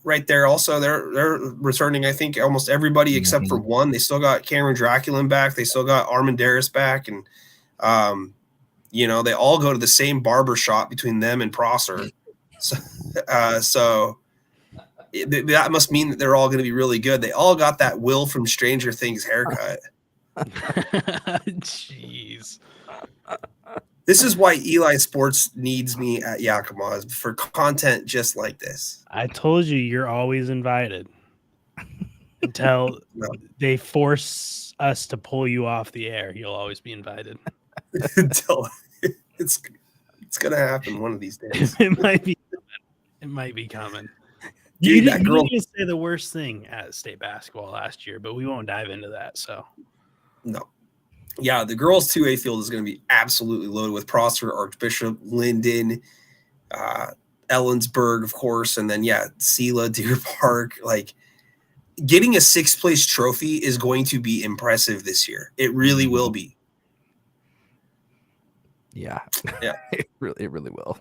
right there. Also, they're returning. I think almost everybody except for one. They still got Cameron Draculin back. They still got Armandaris back, and they all go to the same barber shop between them and Prosser. So that must mean that they're all going to be really good. They all got that Will from Stranger Things haircut. Jeez. This is why Eli Sports needs me at Yakima, for content just like this. I told you, you're always invited until they force us to pull you off the air. You'll always be invited. Until it's gonna happen one of these days. It might be coming. Dude, you didn't say the worst thing at state basketball last year, but we won't dive into that. So no. Yeah, the girls' 2A field is going to be absolutely loaded with Prosser, Archbishop, Linden, Ellensburg, of course, and then Sela, Deer Park. Like, getting a 6th place trophy is going to be impressive this year. It really will be. Yeah, it really will.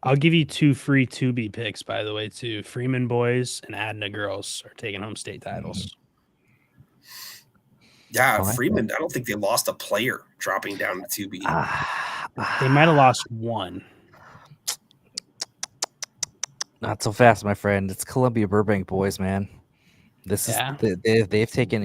I'll give you 2 free 2B picks, by the way, too. Freeman boys and Adna girls are taking home state titles. Yeah, Freeman, I don't think they lost a player dropping down to 2B. They might have lost 1. Not so fast, my friend. It's Columbia Burbank boys, man. This is they've taken,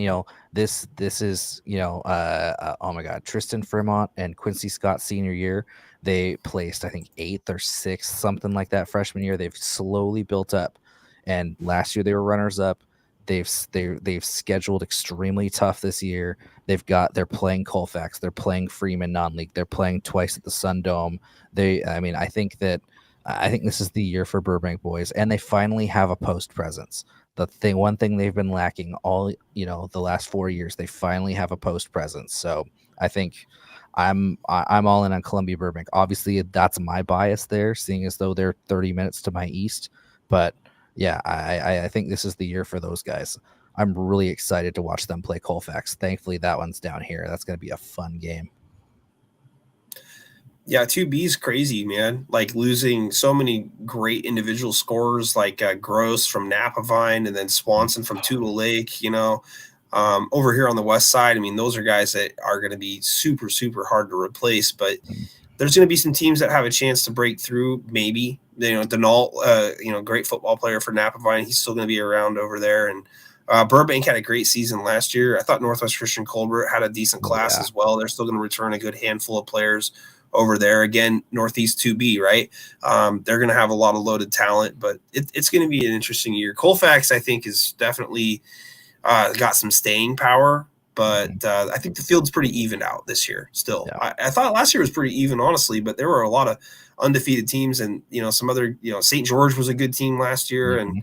this is, oh my God, Tristan Fremont and Quincy Scott senior year. They placed, I think, 8th or 6th, something like that freshman year. They've slowly built up. And last year they were runners up. They've scheduled extremely tough this year. They're playing Colfax, they're playing Freeman non-league, they're playing twice at the Sun Dome. I think this is the year for Burbank boys, and they finally have a post presence. One thing they've been lacking all the last 4 years, they finally have a post presence. So I think I'm all in on Columbia Burbank. Obviously, that's my bias there, seeing as though they're 30 minutes to my east, but. Yeah, I think this is the year for those guys. I'm really excited to watch them play Colfax. Thankfully, that one's down here. That's going to be a fun game. Yeah, 2B is crazy, man. Like, losing so many great individual scorers like Gross from Napavine and then Swanson from Tula Lake, over here on the west side. I mean, those are guys that are going to be super, super hard to replace, but there's going to be some teams that have a chance to break through, maybe. Denault, great football player for Napavine. He's still going to be around over there. And Burbank had a great season last year. I thought Northwest Christian Colbert had a decent class as well. They're still going to return a good handful of players over there. Again, Northeast 2B, right? They're going to have a lot of loaded talent, but it's going to be an interesting year. Colfax, I think, is definitely got some staying power, but I think the field's pretty evened out this year still. Yeah. I thought last year was pretty even, honestly, but there were a lot of undefeated teams, and some other, St. George was a good team last year, and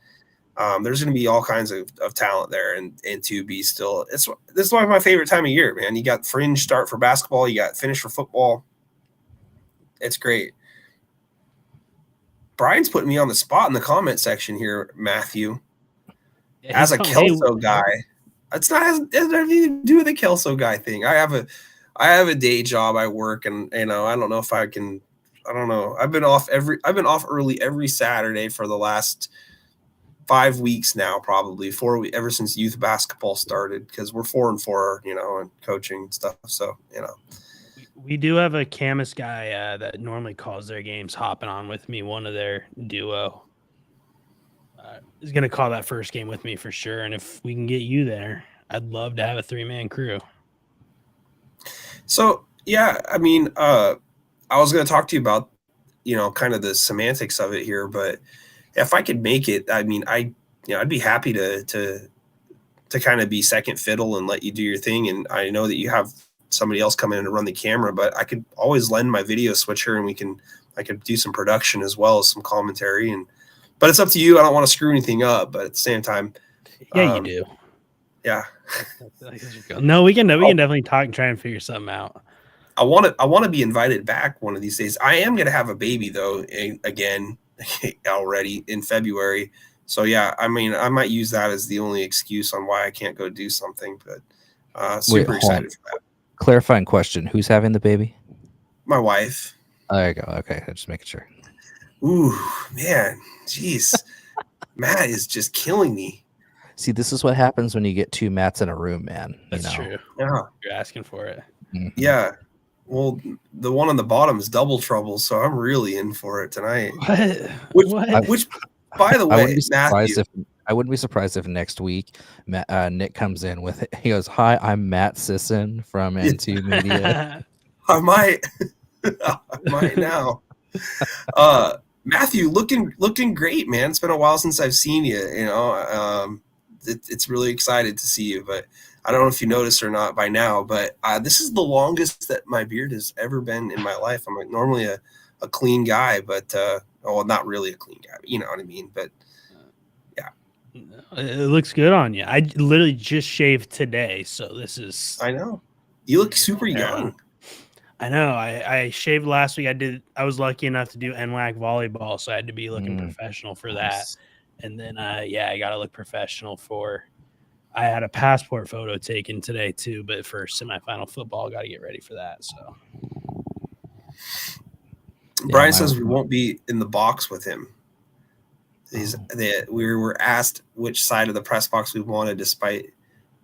there's going to be all kinds of talent there and 2B still. This is one of my favorite time of year, man. You got fringe start for basketball, you got finish for football. It's great. Brian's putting me on the spot in the comment section here, Matthew. Yeah, as a Kelso guy, it doesn't have anything to do with the Kelso guy thing. I have a day job. I work, and I don't know if I can. I don't know. I've been off early every Saturday for the last 5 weeks now, probably 4 weeks, ever since youth basketball started, because we're 4-4, and coaching and stuff. So, We do have a Camas guy that normally calls their games hopping on with me. One of their duo is going to call that first game with me for sure. And if we can get you there, I'd love to have a 3-man crew. So, yeah, I mean, I was going to talk to you about, kind of the semantics of it here, but if I could make it, I mean, I'd be happy to kind of be second fiddle and let you do your thing. And I know that you have somebody else come in and run the camera, but I could always lend my video switcher, and I could do some production as well as some commentary. But it's up to you. I don't want to screw anything up, but at the same time, yeah, you do. Yeah. No, we can definitely talk and try and figure something out. I want to be invited back one of these days. I am going to have a baby though, again, already in February. So yeah, I mean, I might use that as the only excuse on why I can't go do something, but super excited for that. Clarifying question: who's having the baby? My wife. There you go. Okay, I'm just making sure. Ooh, man, jeez, Matt is just killing me. See, this is what happens when you get two Matts in a room, man. That's true. Yeah, you're asking for it. Mm-hmm. Yeah. Well, the one on the bottom is double trouble, so I'm really in for it tonight. What? Which, by the way, I wouldn't be surprised if next week Nick comes in with it. He goes, "Hi, I'm Matt Sisson from N2 Media." I might now. Matthew, looking great, man. It's been a while since I've seen you. It's really excited to see you, but I don't know if you noticed or not by now, but this is the longest that my beard has ever been in my life. I'm normally a clean guy, but not really a clean guy. You know what I mean? But yeah, it looks good on you. I literally just shaved today, so this is. I know you look super young. I know. I shaved last week. I was lucky enough to do NWAC volleyball, so I had to be looking professional for that. And then, I got to look professional for. I had a passport photo taken today too, but for semifinal football, got to get ready for that. So, Brian says we won't be in the box with him. We were asked which side of the press box we wanted, despite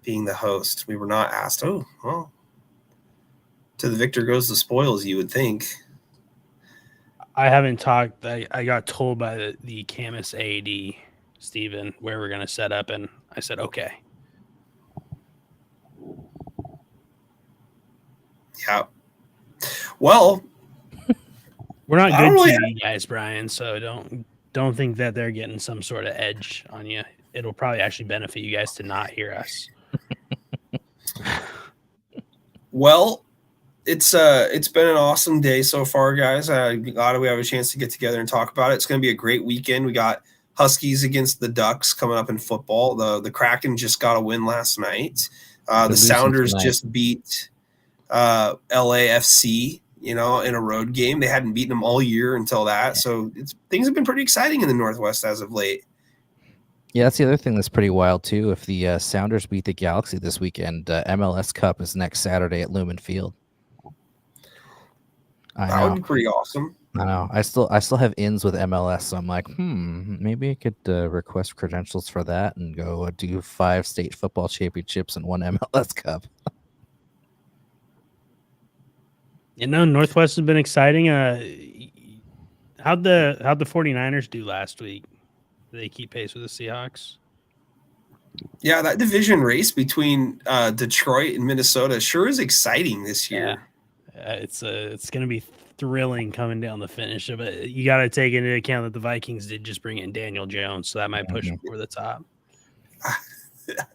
being the host. We were not asked. Oh, well, to the victor goes the spoils, you would think. I haven't talked. I got told by the Camas AD, Steven, where we're going to set up, and I said, okay. Yeah. Well, we're not good TV guys, Brian, so don't think that they're getting some sort of edge on you. It'll probably actually benefit you guys to not hear us. Well, it's been an awesome day so far, guys. Glad we have a chance to get together and talk about it. It's going to be a great weekend. We got Huskies against the Ducks coming up in football. The Kraken just got a win last night. The Sounders just beat LAFC, in a road game. They hadn't beaten them all year until that. So things have been pretty exciting in the Northwest as of late. Yeah, that's the other thing that's pretty wild too. If the Sounders beat the Galaxy this weekend, MLS Cup is next Saturday at Lumen Field. That would be pretty awesome. I know. I still have ins with MLS, so I'm like, maybe I could request credentials for that and go do 5 state football championships and 1 MLS Cup. Northwest has been exciting. How'd the 49ers do last week? Did they keep pace with the Seahawks? Yeah, that division race between Detroit and Minnesota sure is exciting this year. Yeah. It's going to be thrilling coming down the finish of it. You got to take into account that the Vikings did just bring in Daniel Jones, so that might push them over the top.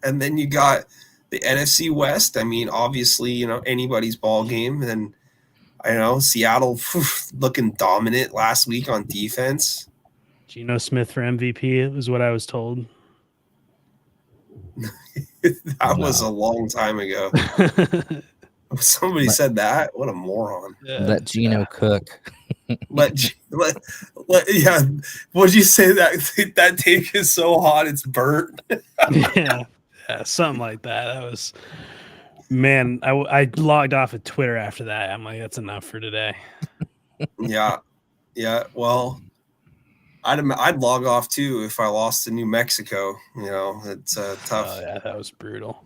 And then you got the NFC West. I mean, obviously, anybody's ball game. And Seattle looking dominant last week on defense. Geno Smith for MVP was what I was told. That was a long time ago. Somebody said that. What a moron. Let Geno cook. let yeah. What'd you say? That take is so hot it's burnt? yeah, something like that. That was, man, I logged off of Twitter after that. I'm like, that's enough for today. Yeah. Well, I'd log off too if I lost to New Mexico. It's tough. Oh yeah, that was brutal.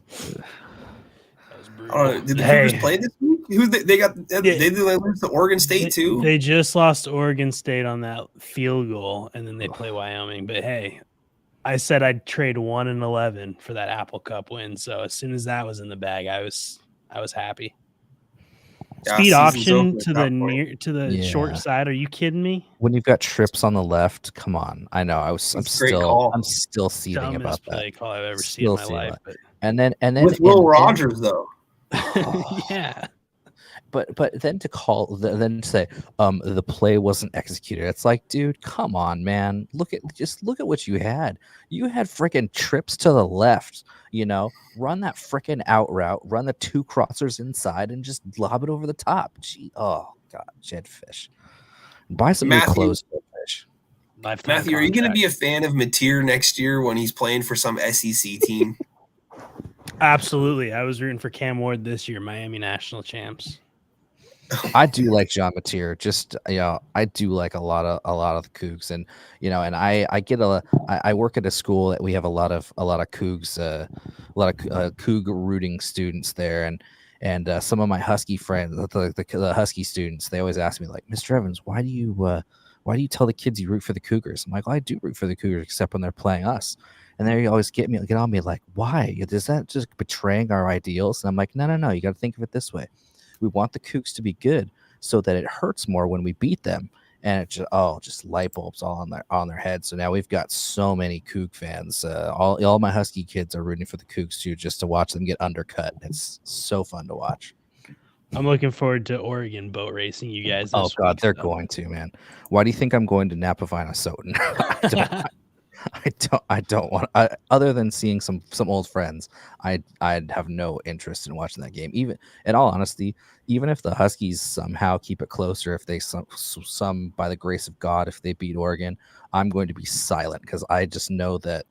Did the Cougars play this week? They lose to Oregon State too. They just lost Oregon State on that field goal, and then they play Wyoming. But hey, I said I'd trade 1-11 for that Apple Cup win. So as soon as that was in the bag, I was happy. Speed option to the short side. Are you kidding me? When you've got trips on the left, come on. I know. I'm still seething about that. Play call I've ever seen in my life. But... And then with Will Rogers though. Yeah. But then to say the play wasn't executed. It's like, dude, come on, man. Look at what you had. You had freaking trips to the left. Run that freaking out route. Run the two crossers inside and just lob it over the top. Gee, oh god, Jedfish. Buy some new clothes, Jedfish. Matthew, are you going to be a fan of Mateer next year when he's playing for some SEC team? Absolutely. I was rooting for Cam Ward this year, Miami national champs. I do like John Mateer. Just I do like a lot of the Cougs, and and I work at a school that we have a lot of Cougs, a lot of Coug rooting students there, and some of my Husky friends, the Husky students, they always ask me like, Mr. Evans, why do you tell the kids you root for the Cougars? I'm like, well, I do root for the Cougars, except when they're playing us. And they always get on me like, why? Is that just betraying our ideals? And I'm like, no. You got to think of it this way. We want the Cougs to be good so that it hurts more when we beat them. And it just light bulbs all on their heads. So now we've got so many Coug fans. All my Husky kids are rooting for the Cougs too, just to watch them get undercut. It's so fun to watch. I'm looking forward to Oregon boat racing you guys. Oh God, they're going to, man. Why do you think I'm going to Napa Vina Soten? I don't want. Other than seeing some old friends, I'd have no interest in watching that game. Even in all honesty, even if the Huskies somehow keep it closer, if they some by the grace of God, if they beat Oregon, I'm going to be silent because I just know that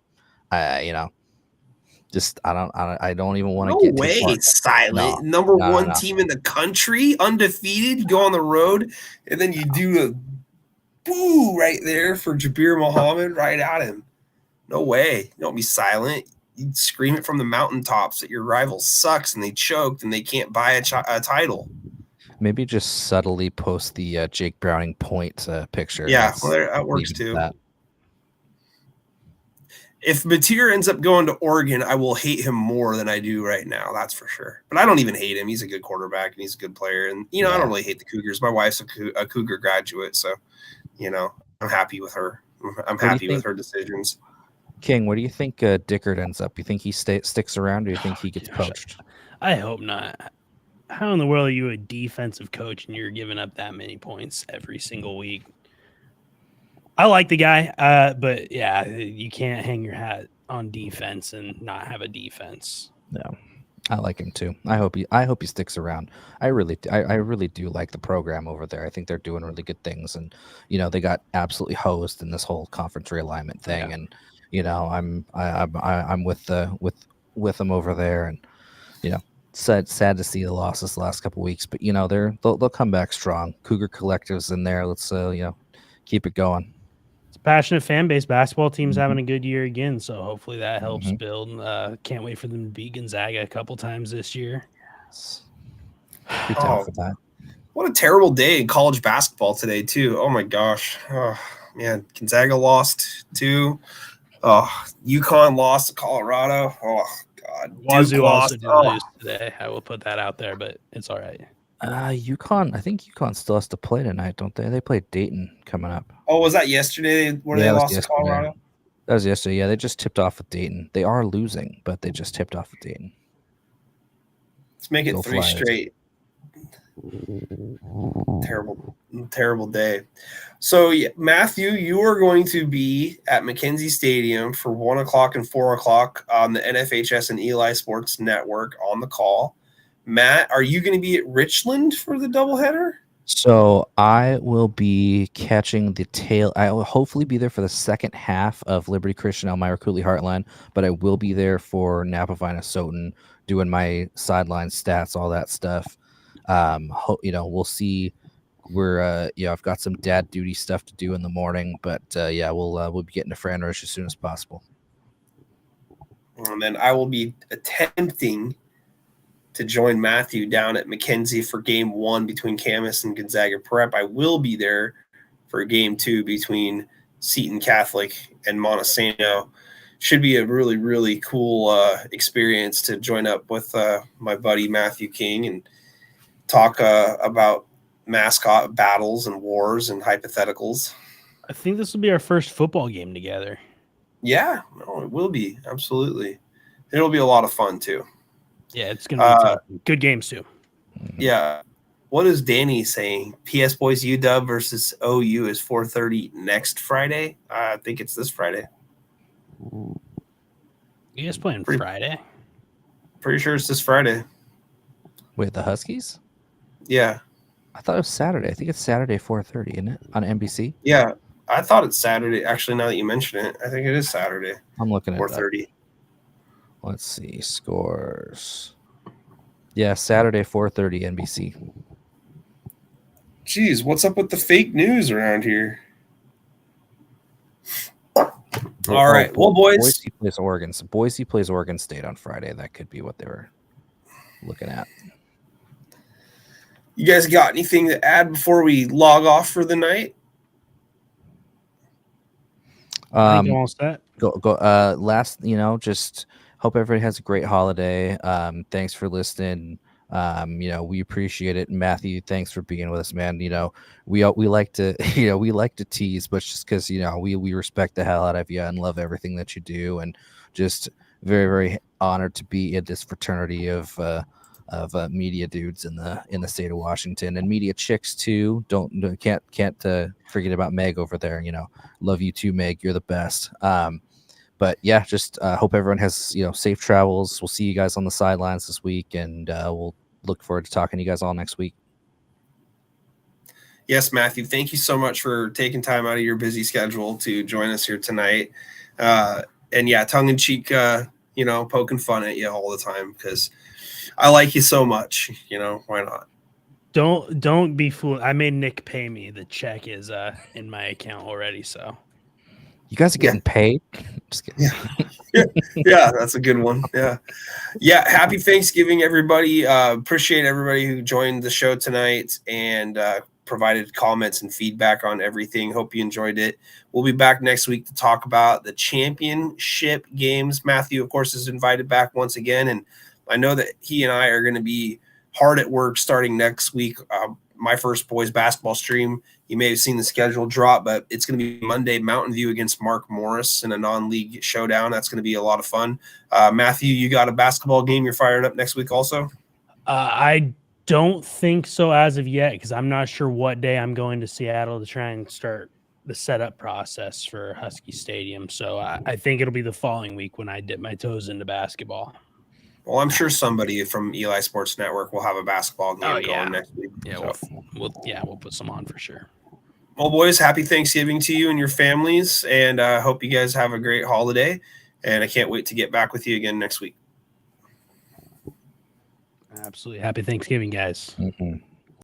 I don't even want to get way silent. Number one team in the country, undefeated. You go on the road, and then you do a boo right there for Jabir Muhammad right at him. No way. You don't be silent. You scream it from the mountaintops that your rival sucks and they choked and they can't buy a title. Maybe just subtly post the Jake Browning point picture. Yeah, that works too. If Mateer ends up going to Oregon, I will hate him more than I do right now. That's for sure. But I don't even hate him. He's a good quarterback and he's a good player. And, I don't really hate the Cougars. My wife's a Cougar graduate, so, I'm happy with her. I'm happy with her decisions. King, where do you think Dickert ends up? You think he sticks around, or you think he gets poached? I hope not. How in the world are you a defensive coach and you're giving up that many points every single week? I like the guy, but yeah, you can't hang your hat on defense and not have a defense. No, I like him too. I hope he sticks around. I really do like the program over there. I think they're doing really good things, and they got absolutely hosed in this whole conference realignment thing, and I'm with them over there, and sad to see the losses the last couple of weeks, but they'll come back strong. Cougar Collective's in there. Let's keep it going. It's a passionate fan base. Basketball team's having a good year again, so hopefully that helps build. Can't wait for them to beat Gonzaga a couple times this year. Good time for that. What a terrible day in college basketball today too. Oh my gosh. Oh man, Gonzaga lost too. UConn lost to Colorado. Oh God, Wazoo also did lose today. I will put that out there, but it's all right. UConn. I think UConn still has to play tonight, don't they? They play Dayton coming up. Oh, was that yesterday where they lost to Colorado? That was yesterday. Yeah, they just tipped off with Dayton. They are losing, but they just tipped off with Dayton. Let's make it 3 straight. Terrible day. So Matthew, you are going to be at Mackenzie Stadium for 1 o'clock and 4 o'clock on the NFHS and Eli Sports Network on the call. Matt, are you going to be at Richland for the doubleheader? So I will be catching the tail. I will hopefully be there for the second half of Liberty Christian Elmira Cooley Heartland, but I will be there for Napa Vina Soton doing my sideline stats, all that stuff. We'll see. I've got some dad duty stuff to do in the morning, but we'll be getting to Fran Rush as soon as possible. And then I will be attempting to join Matthew down at Mackenzie for game 1 between Camas and Gonzaga Prep. I will be there for game 2 between Seton Catholic and Montesano. Should be a really, really cool experience to join up with my buddy Matthew King and talk about mascot battles and wars and hypotheticals. I think this will be our first football game together. Yeah, it will be. Absolutely. It'll be a lot of fun too. Yeah, it's going to be good games too. Yeah. What is Danny saying? PS Boys UW versus OU is 4:30 next Friday. I think it's this Friday. You guys playing Friday? Pretty sure it's this Friday. Wait, the Huskies? Yeah. I thought it was Saturday. I think it's Saturday 4:30, isn't it? On NBC? Yeah. I thought it's Saturday. Actually, now that you mention it, I think it is Saturday. I'm looking at 4:30. Let's see. Scores. Yeah, Saturday 4:30 NBC. Jeez, what's up with the fake news around here? All right. Well, boys. Boise plays Oregon. So Boise plays Oregon State on Friday. That could be what they were looking at. You guys got anything to add before we log off for the night? All set. Last, just hope everybody has a great holiday. Thanks for listening. We appreciate it. Matthew, thanks for being with us, man. We like to, we like to tease, but just because, we respect the hell out of you and love everything that you do, and just very, very honored to be in this fraternity of media dudes in the state of Washington, and media chicks too. Can't forget about Meg over there. Love you too, Meg. You're the best. But yeah, just hope everyone has safe travels. We'll see you guys on the sidelines this week, and we'll look forward to talking to you guys all next week. Yes, Matthew, thank you so much for taking time out of your busy schedule to join us here tonight. And yeah, tongue in cheek, poking fun at you all the time because I like you so much. Why not? Don't be fooled. I made Nick pay me. The check is in my account already. So you guys are getting paid. Just kidding. Yeah, that's a good one. Yeah. Happy Thanksgiving, everybody. Appreciate everybody who joined the show tonight and provided comments and feedback on everything. Hope you enjoyed it. We'll be back next week to talk about the championship games. Matthew, of course, is invited back once again, and I know that he and I are going to be hard at work starting next week. My first boys basketball stream, you may have seen the schedule drop, but it's going to be Monday, Mountain View against Mark Morris in a non-league showdown. That's going to be a lot of fun. Matthew, you got a basketball game you're firing up next week also? I don't think so as of yet, because I'm not sure what day I'm going to Seattle to try and start the setup process for Husky Stadium. So I think it'll be the following week when I dip my toes into basketball. Well, I'm sure somebody from Eli Sports Network will have a basketball game going next week. Yeah, we'll put some on for sure. Well, boys, happy Thanksgiving to you and your families, and I hope you guys have a great holiday, and I can't wait to get back with you again next week. Absolutely. Happy Thanksgiving, guys. Mm-hmm.